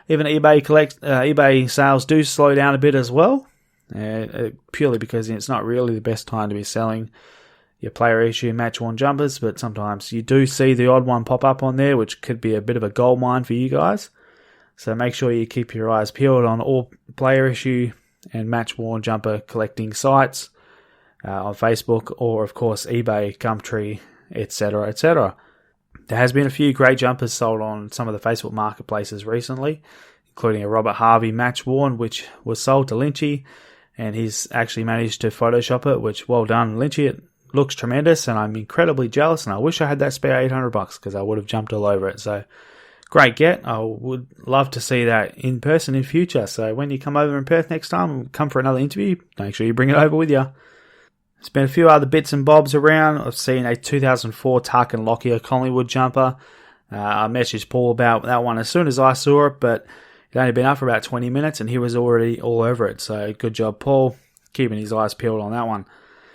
Even eBay sales do slow down a bit as well, purely because it's not really the best time to be selling your player issue match-worn jumpers, but sometimes you do see the odd one pop up on there, which could be a bit of a gold mine for you guys. So make sure you keep your eyes peeled on all player issue and match-worn jumper collecting sites on Facebook, or of course eBay, Gumtree, etc., etc. There has been a few great jumpers sold on some of the Facebook marketplaces recently, including a Robert Harvey match-worn, which was sold to Lynchy, and he's actually managed to Photoshop it, which, well done, Lynchy. It looks tremendous, and I'm incredibly jealous, and I wish I had that spare $800 because I would have jumped all over it. So great get. I would love to see that in person in future. So when you come over in Perth next time, come for another interview, make sure you bring it over with you. There's been a few other bits and bobs around. I've seen a 2004 Tarkin Lockyer Collingwood jumper. I messaged Paul about that one as soon as I saw it, but it only been up for about 20 minutes and he was already all over it. So good job, Paul, keeping his eyes peeled on that one.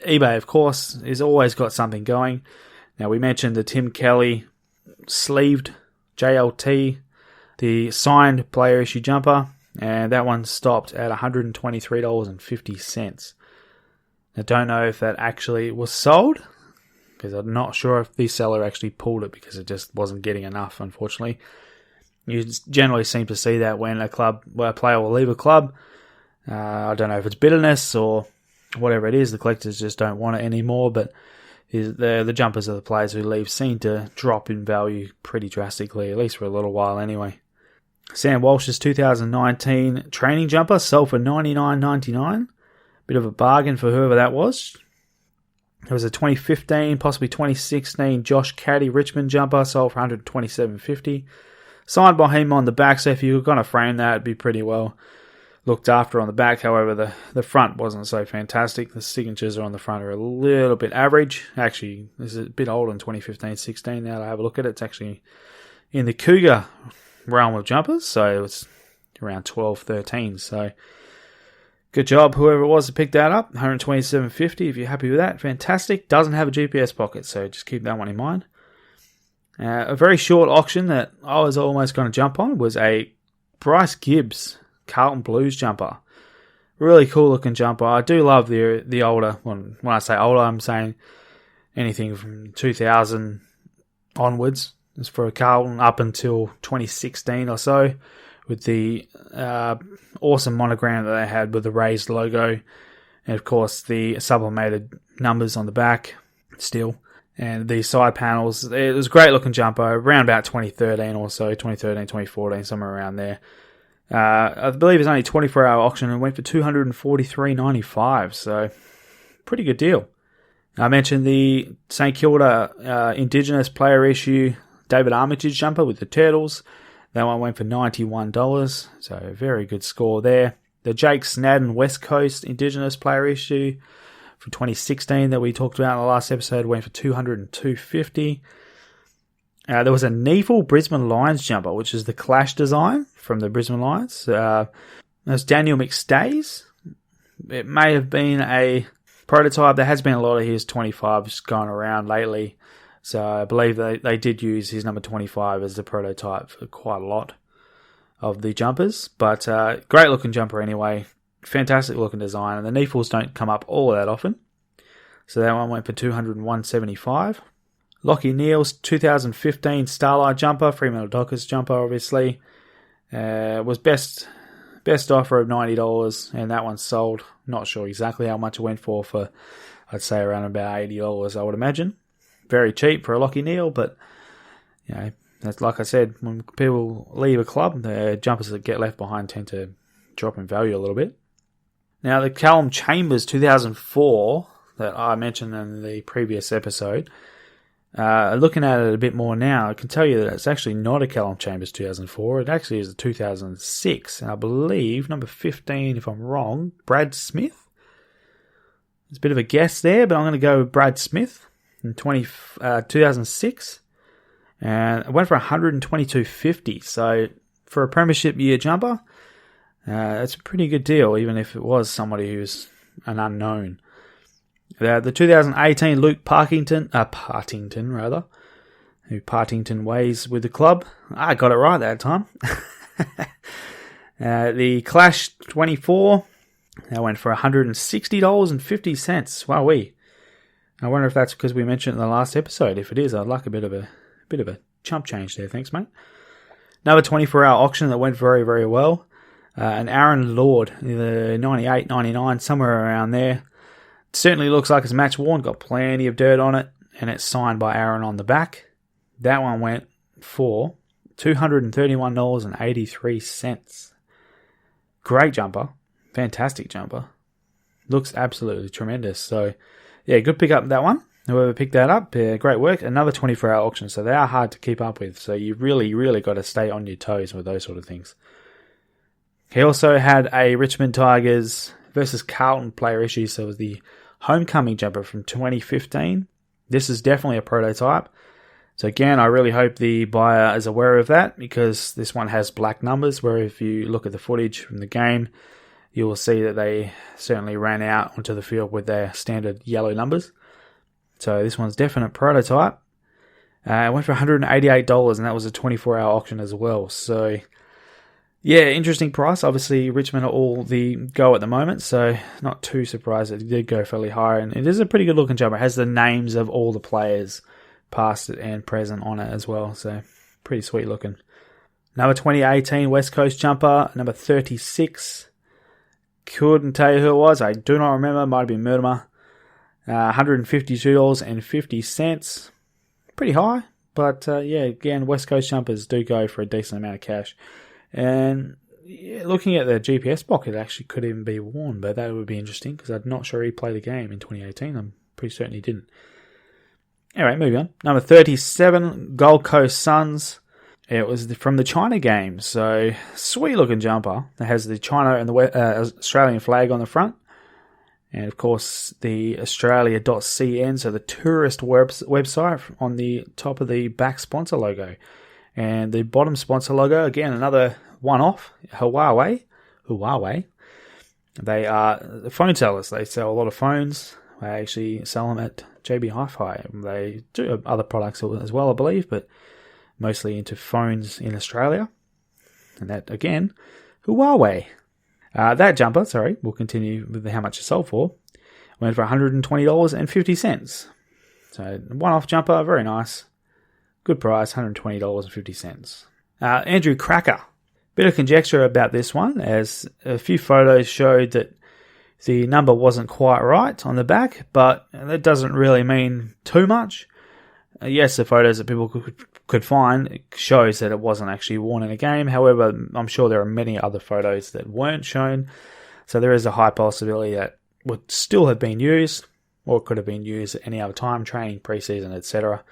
eBay, of course, has always got something going. Now, we mentioned the Tim Kelly sleeved JLT, the signed player issue jumper, and that one stopped at $123.50. I don't know if that actually was sold, because I'm not sure if the seller actually pulled it because it just wasn't getting enough, unfortunately. You generally seem to see that when a player will leave a club. I don't know if it's bitterness or whatever it is, the collectors just don't want it anymore, but the jumpers of the players who leave seem to drop in value pretty drastically, at least for a little while anyway. Sam Walsh's 2019 training jumper sold for $99.99. Bit of a bargain for whoever that was. There was a 2015, possibly 2016 Josh Caddy Richmond jumper, sold for $127.50. Signed by him on the back, so if you were going to frame that, it'd be pretty well looked after on the back. However, the front wasn't so fantastic. The signatures on the front are a little bit average. Actually, this is a bit older than 2015-16 now to have a look at it. It's actually in the Cougar realm of jumpers, so it's around 12-13. So good job, whoever it was that picked that up. $127.50. If you're happy with that, fantastic. Doesn't have a GPS pocket, so just keep that one in mind. A very short auction that I was almost going to jump on was a Bryce Gibbs Carlton Blues jumper. Really cool looking jumper. I do love the older, when I say older, I'm saying anything from 2000 onwards. It's for a Carlton up until 2016 or so, with the awesome monogram that they had with the raised logo, and of course the sublimated numbers on the back still, and the side panels. It was a great looking jumper around about 2013 or so, 2013, 2014, somewhere around there. I believe it's only a 24-hour auction and went for $243.95, so pretty good deal. I mentioned the St Kilda Indigenous player issue David Armitage jumper with the Turtles. That one went for $91, so very good score there. The Jake Snadden West Coast Indigenous player issue from 2016 that we talked about in the last episode went for $202.50. There was a Neefle Brisbane Lions jumper, which is the Clash design from the Brisbane Lions. There's Daniel McStay's. It may have been a prototype. There has been a lot of his 25s going around lately. So I believe they did use his number 25 as the prototype for quite a lot of the jumpers. But great looking jumper anyway. Fantastic looking design. And the Neefles don't come up all that often. So that one went for $201.75. Lockie Neal's 2015 Starlight jumper, Fremantle Dockers jumper obviously, was best offer of $90, and that one sold. Not sure exactly how much it went for I'd say around about $80, I would imagine. Very cheap for a Lockie Neal, but you know, that's like I said, when people leave a club, the jumpers that get left behind tend to drop in value a little bit. Now the Callum Chambers 2004 that I mentioned in the previous episode, looking at it a bit more now, I can tell you that it's actually not a Callum Chambers 2004. It actually is a 2006, and I believe number 15, if I'm wrong, Brad Smith. It's a bit of a guess there, but I'm going to go with Brad Smith in 2006, and it went for $122.50. So for a premiership year jumper, it's a pretty good deal, even if it was somebody who's an unknown. The 2018 Luke Partington, who Partington weighs with the club. I got it right that time. The Clash 24, that went for $160.50. Wowee. I wonder if that's because we mentioned it in the last episode. If it is, I'd like a bit of a chump change there. Thanks, mate. Another 24-hour auction that went very, very well. An Aaron Lord, the 98, 99, somewhere around there. It certainly looks like it's match worn, got plenty of dirt on it, and it's signed by Aaron on the back. That one went for $231.83. Great jumper. Fantastic jumper. Looks absolutely tremendous. So, yeah, good pick up that one. Whoever picked that up, great work. Another 24-hour auction, so they are hard to keep up with. So you really, really got to stay on your toes with those sort of things. He also had a Richmond Tigers versus Carlton player issue, so it was the homecoming jumper from 2015. This is definitely a prototype. So again, I really hope the buyer is aware of that, because this one has black numbers, where if you look at the footage from the game, you will see that they certainly ran out onto the field with their standard yellow numbers. So this one's definite prototype. It went for $188, and that was a 24-hour auction as well. So, yeah, interesting price. Obviously, Richmond are all the go at the moment, so not too surprised that it did go fairly high. And it is a pretty good-looking jumper. It has the names of all the players, past and present, on it as well. So, pretty sweet looking. Number 2018 West Coast jumper, number 36. Couldn't tell you who it was. I do not remember. Might have been Murtimer. $152.50. Pretty high. But, yeah, again, West Coast jumpers do go for a decent amount of cash. And yeah, looking at the GPS pocket, it actually could even be worn. But that would be interesting, because I'm not sure he played a game in 2018. I'm pretty certain he didn't. Anyway, moving on. Number 37, Gold Coast Suns. It was from the China game. So, sweet looking jumper. It has the China and the Australian flag on the front. And of course, the Australia.cn, so the tourist website on the top of the back sponsor logo. And the bottom sponsor logo, again, another one-off, Huawei. They are phone sellers. They sell a lot of phones. They actually sell them at JB Hi-Fi. They do other products as well, I believe, but mostly into phones in Australia. And that, again, Huawei. That jumper, we'll continue with how much it sold for, went for $120.50. So, one-off jumper, very nice. Good price, $120.50. Andrew Cracker. Bit of conjecture about this one, as a few photos showed that the number wasn't quite right on the back, but that doesn't really mean too much. Yes, the photos that people could find shows that it wasn't actually worn in a game. However, I'm sure there are many other photos that weren't shown. So there is a high possibility that would still have been used, or could have been used at any other time, training, preseason, etc.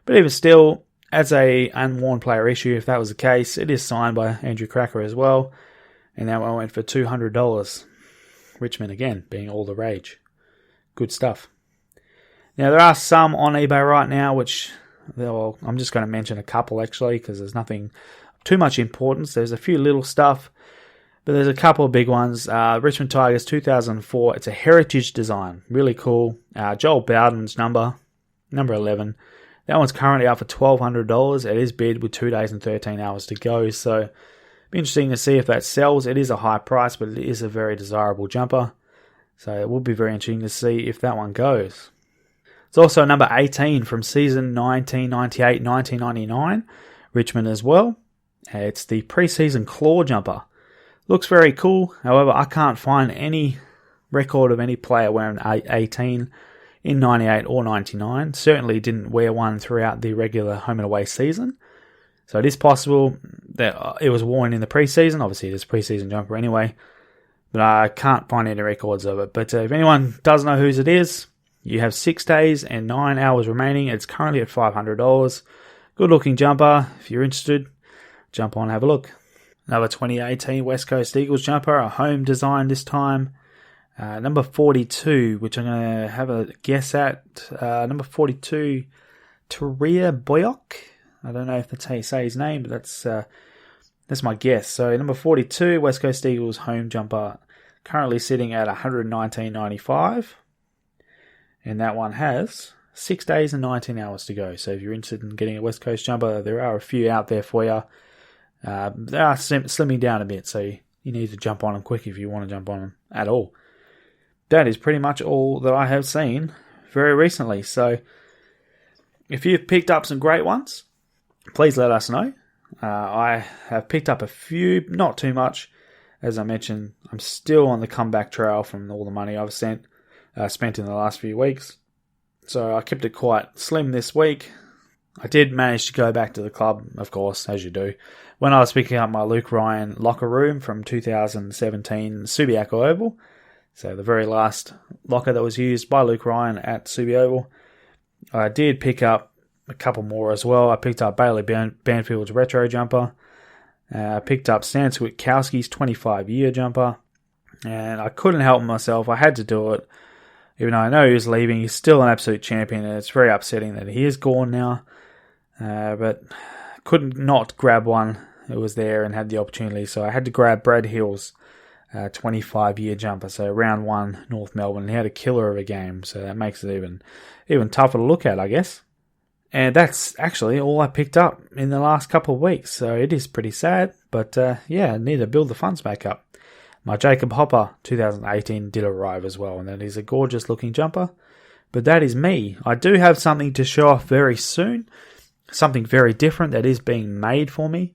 But even still, as a unworn player issue, if that was the case, it is signed by Andrew Cracker as well. And that one went for $200. Richmond, again, being all the rage. Good stuff. Now, there are some on eBay right now, which, well, I'm just going to mention a couple, actually, because there's nothing too much importance. There's a few little stuff, but there's a couple of big ones. Richmond Tigers 2004. It's a heritage design. Really cool. Joel Bowden's number 11. That one's currently up for $1,200. It is bid with 2 days and 13 hours to go, so be interesting to see if that sells. It is a high price, but it is a very desirable jumper, so it will be very interesting to see if that one goes. It's also number 18 from season 1998-1999, Richmond as well. It's the preseason claw jumper. Looks very cool. However, I can't find any record of any player wearing 18 in 98 or 99. Certainly didn't wear one throughout the regular home and away season. So it is possible that it was worn in the preseason. Obviously, it is a preseason jumper anyway. But I can't find any records of it. But if anyone does know whose it is, you have 6 days and 9 hours remaining. It's currently at $500. Good looking jumper. If you're interested, jump on and have a look. Another 2018 West Coast Eagles jumper, a home design this time. Number 42, which I'm going to have a guess at. Number 42, Taria Boyok. I don't know if that's how you say his name, but that's my guess. So number 42, West Coast Eagles home jumper, currently sitting at $119.95. And that one has 6 days and 19 hours to go. So if you're interested in getting a West Coast jumper, there are a few out there for you. They are slimming down a bit, so you need to jump on them quick if you want to jump on them at all. That is pretty much all that I have seen very recently. So if you've picked up some great ones, please let us know. I have picked up a few, not too much. As I mentioned, I'm still on the comeback trail from all the money I've spent in the last few weeks. So I kept it quite slim this week. I did manage to go back to the club, of course, as you do. When I was picking up my Luke Ryan locker room from 2017 Subiaco Oval, so the very last locker that was used by Luke Ryan at Subiaco Oval, I did pick up a couple more as well. I picked up Bailey Banfield's retro jumper. I picked up Stan Switkowski's 25-year jumper. And I couldn't help myself. I had to do it. Even though I know he was leaving, he's still an absolute champion, and it's very upsetting that he is gone now. But couldn't not grab one. It was there and had the opportunity, so I had to grab Brad Hill's 25-year jumper. So round 1, North Melbourne. He had a killer of a game, so that makes it even tougher to look at, I guess. And that's actually all I picked up in the last couple of weeks, so it is pretty sad. But I need to build the funds back up. My Jacob Hopper 2018 did arrive as well, and that is a gorgeous looking jumper. But that is me. I do have something to show off very soon. Something very different that is being made for me.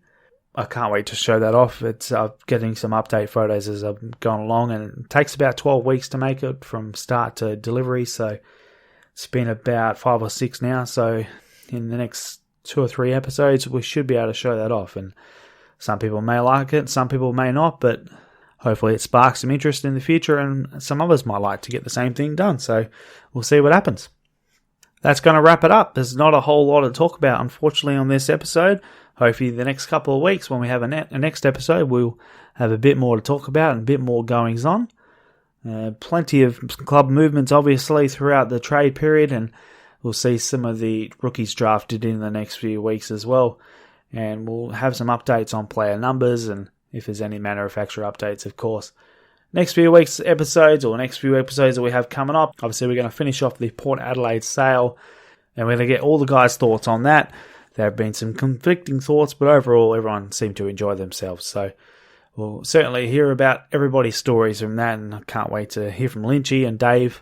I can't wait to show that off. It's getting some update photos as I've gone along, and it takes about 12 weeks to make it from start to delivery. So it's been about 5 or 6 now. So in the next 2 or 3 episodes, we should be able to show that off. And some people may like it, some people may not, but hopefully it sparks some interest in the future, and some others might like to get the same thing done. So we'll see what happens. That's going to wrap it up. There's not a whole lot to talk about, unfortunately, on this episode. Hopefully the next couple of weeks when we have a next episode, we'll have a bit more to talk about and a bit more goings on. Plenty of club movements, obviously, throughout the trade period, and we'll see some of the rookies drafted in the next few weeks as well. And we'll have some updates on player numbers, and if there's any manufacturer updates, of course. Next few weeks' episodes, or next few episodes that we have coming up, obviously we're going to finish off the Port Adelaide sale, and we're going to get all the guys' thoughts on that. There have been some conflicting thoughts, but overall everyone seemed to enjoy themselves. So we'll certainly hear about everybody's stories from that, and I can't wait to hear from Lynchy and Dave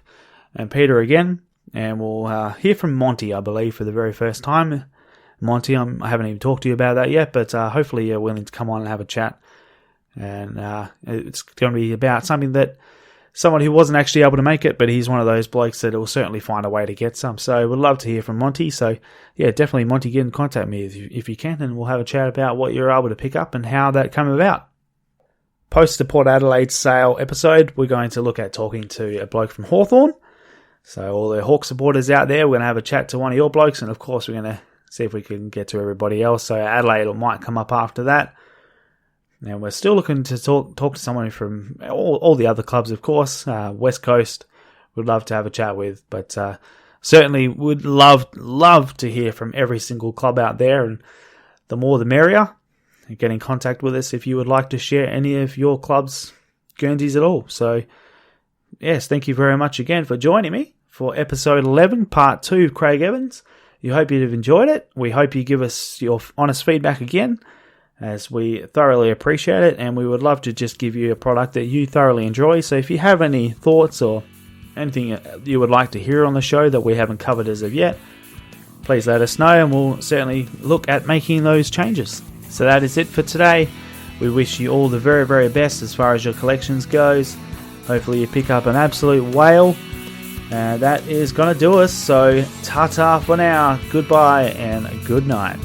and Peter again. And we'll hear from Monty, I believe, for the very first time. Monty, I haven't even talked to you about that yet, but hopefully you're willing to come on and have a chat. And it's going to be about something that someone who wasn't actually able to make it, but he's one of those blokes that will certainly find a way to get some. So we'd love to hear from Monty. So yeah, definitely Monty, get in contact with me if you can, and we'll have a chat about what you're able to pick up and how that came about. Post the Port Adelaide sale episode, we're going to look at talking to a bloke from Hawthorn. So all the Hawk supporters out there, we're going to have a chat to one of your blokes, and of course we're going to see if we can get to everybody else. So Adelaide might come up after that. And we're still looking to talk to someone from all the other clubs, of course. West Coast, we'd love to have a chat with. But certainly would love to hear from every single club out there. And the more the merrier. Get in contact with us if you would like to share any of your club's Guernseys at all. So, yes, thank you very much again for joining me for episode 11, part 2 of Craig Evans. We hope you've enjoyed it. We hope you give us your honest feedback again, as we thoroughly appreciate it, and we would love to just give you a product that you thoroughly enjoy. So if you have any thoughts or anything you would like to hear on the show that we haven't covered as of yet, please let us know, and we'll certainly look at making those changes. So that is it for today. We wish you all the very, very best as far as your collections goes. Hopefully you pick up an absolute whale. That is going to do us. So ta-ta for now. Goodbye and good night.